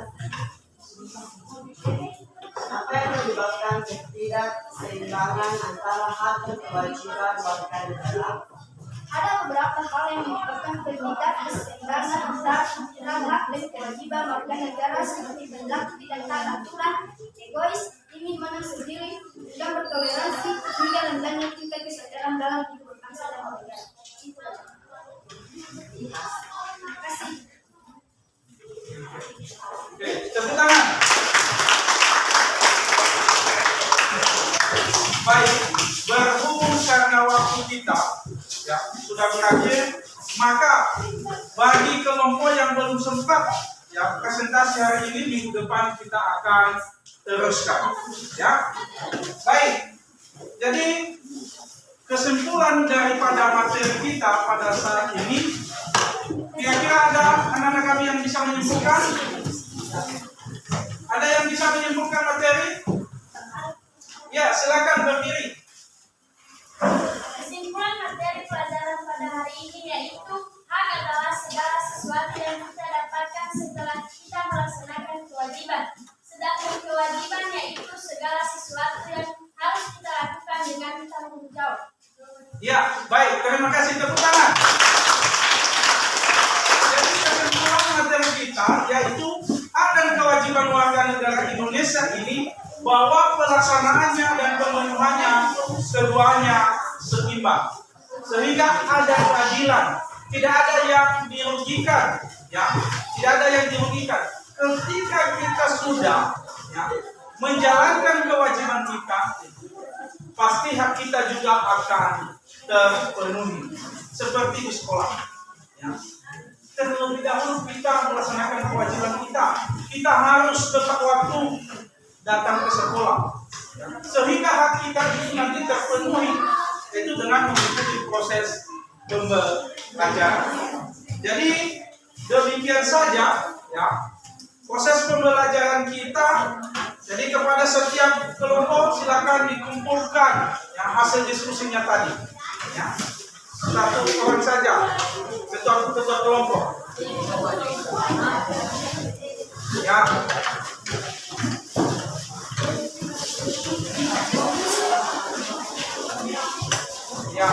Apa yang menyebabkan ketidakseimbangan antara hak dan kewajiban warga negara. Ada beberapa hal yang menyebabkan ketidakseimbangan antara hak dan kewajiban warga negara seperti berlaku tidak taat aturan, egois, ingin menang sendiri, tidak bertoleransi, hingga rendahnya tingkat kesadaran dalam hidup berbangsa dan bernegara. Terima kasih. Oke, tepuk tangan. Baik, berhubung karena waktu kita ya sudah berakhir, maka bagi kelompok yang belum sempat ya presentasi hari ini, minggu depan kita akan teruskan. Ya, baik. Jadi kesimpulan daripada materi kita pada saat ini, kira-kira ada anak-anak kami yang bisa menyimpulkan? Ada yang bisa menyimpulkan materi? Ya, silakan berdiri. Kesimpulan materi pelajaran pada hari ini yaitu hak adalah segala sesuatu yang kita dapatkan setelah kita melaksanakan kewajiban. Sedangkan kewajiban yaitu segala sesuatu yang harus kita lakukan dengan tanggung jawab. Ya, baik. Terima kasih, tepuk tangan. Jadi kesimpulan materi kita yaitu hak dan kewajiban warga negara Indonesia ini bahwa pelaksanaannya dan pemenuhannya keduanya seimbang, sehingga ada keadilan, tidak ada yang dirugikan, ya, tidak ada yang dirugikan. Ketika kita sudah ya, menjalankan kewajiban kita, pasti hak kita juga akan terpenuhi, seperti di sekolah. Ya. Terlebih dahulu kita melaksanakan kewajiban kita harus tepat waktu datang ke sekolah, sehingga hak kita itu nanti terpenuhi, itu dengan mengikuti proses pembelajaran. Jadi demikian saja ya proses pembelajaran kita. Jadi kepada setiap kelompok silakan dikumpulkan yang hasil diskusinya tadi. Ya. Satu orang saja, ketua kelompok. Ya. Ya.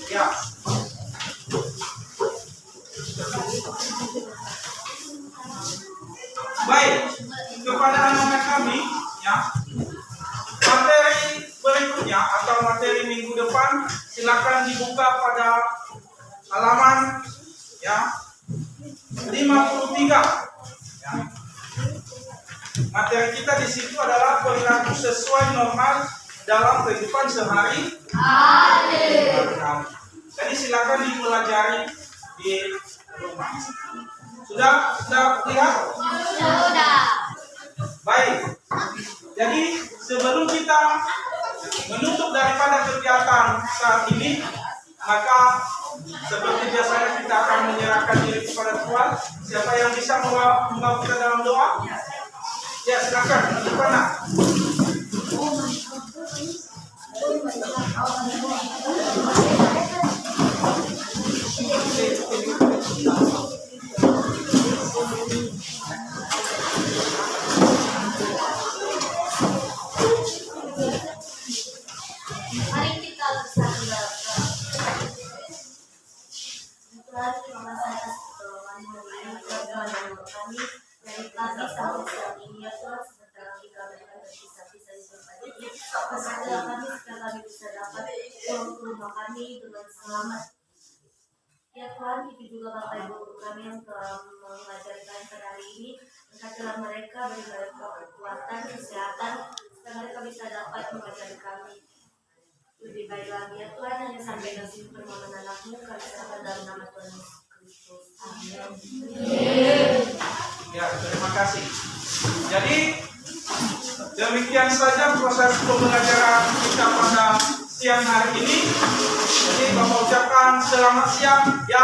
Ya. Baik, kepada anak-anak kami ya, materi berikutnya atau materi minggu depan silakan dibuka pada halaman ya 53 ya. Materi kita di situ adalah perilaku sesuai normal dalam kehidupan sehari-hari. Jadi silakan dipelajari di rumah. Sudah lihat? Sudah. Baik. Jadi sebelum kita menutup daripada kegiatan saat ini, maka seperti biasanya kita akan menyerahkan diri kepada Tuhan. Siapa yang bisa membawa kita dalam doa? Ya, silakan. Di mana? Mari kita bersandar. Tuhan, terima kasih atas pertolongan-Mu ini, Tuhan, kami dari pagi sampai siang ini, ya Tuhan, sebentar lagi kami akan berpisah-pisah di tempat ini. Berkatilah kami supaya kami bisa dapat pulang ke rumah kami dengan selamat. Ya Tuhan, itu juga Bapak Ibu kami yang telah mengajari kami pada hari ini. Berkatilah mereka, beri mereka kekuatan, kesehatan, supaya mereka bisa dapat mengajari kami lebih baik lagi, ya Tuhan. Hanya sampai nasib permohonan anak-Mu kami serahkan dalam nama Tuhan Yesus Kristus. Amin. Ya, terima kasih. Jadi demikian saja proses pembelajaran kita pada siang hari ini. Jadi Bapak ucapkan selamat siang. Ya.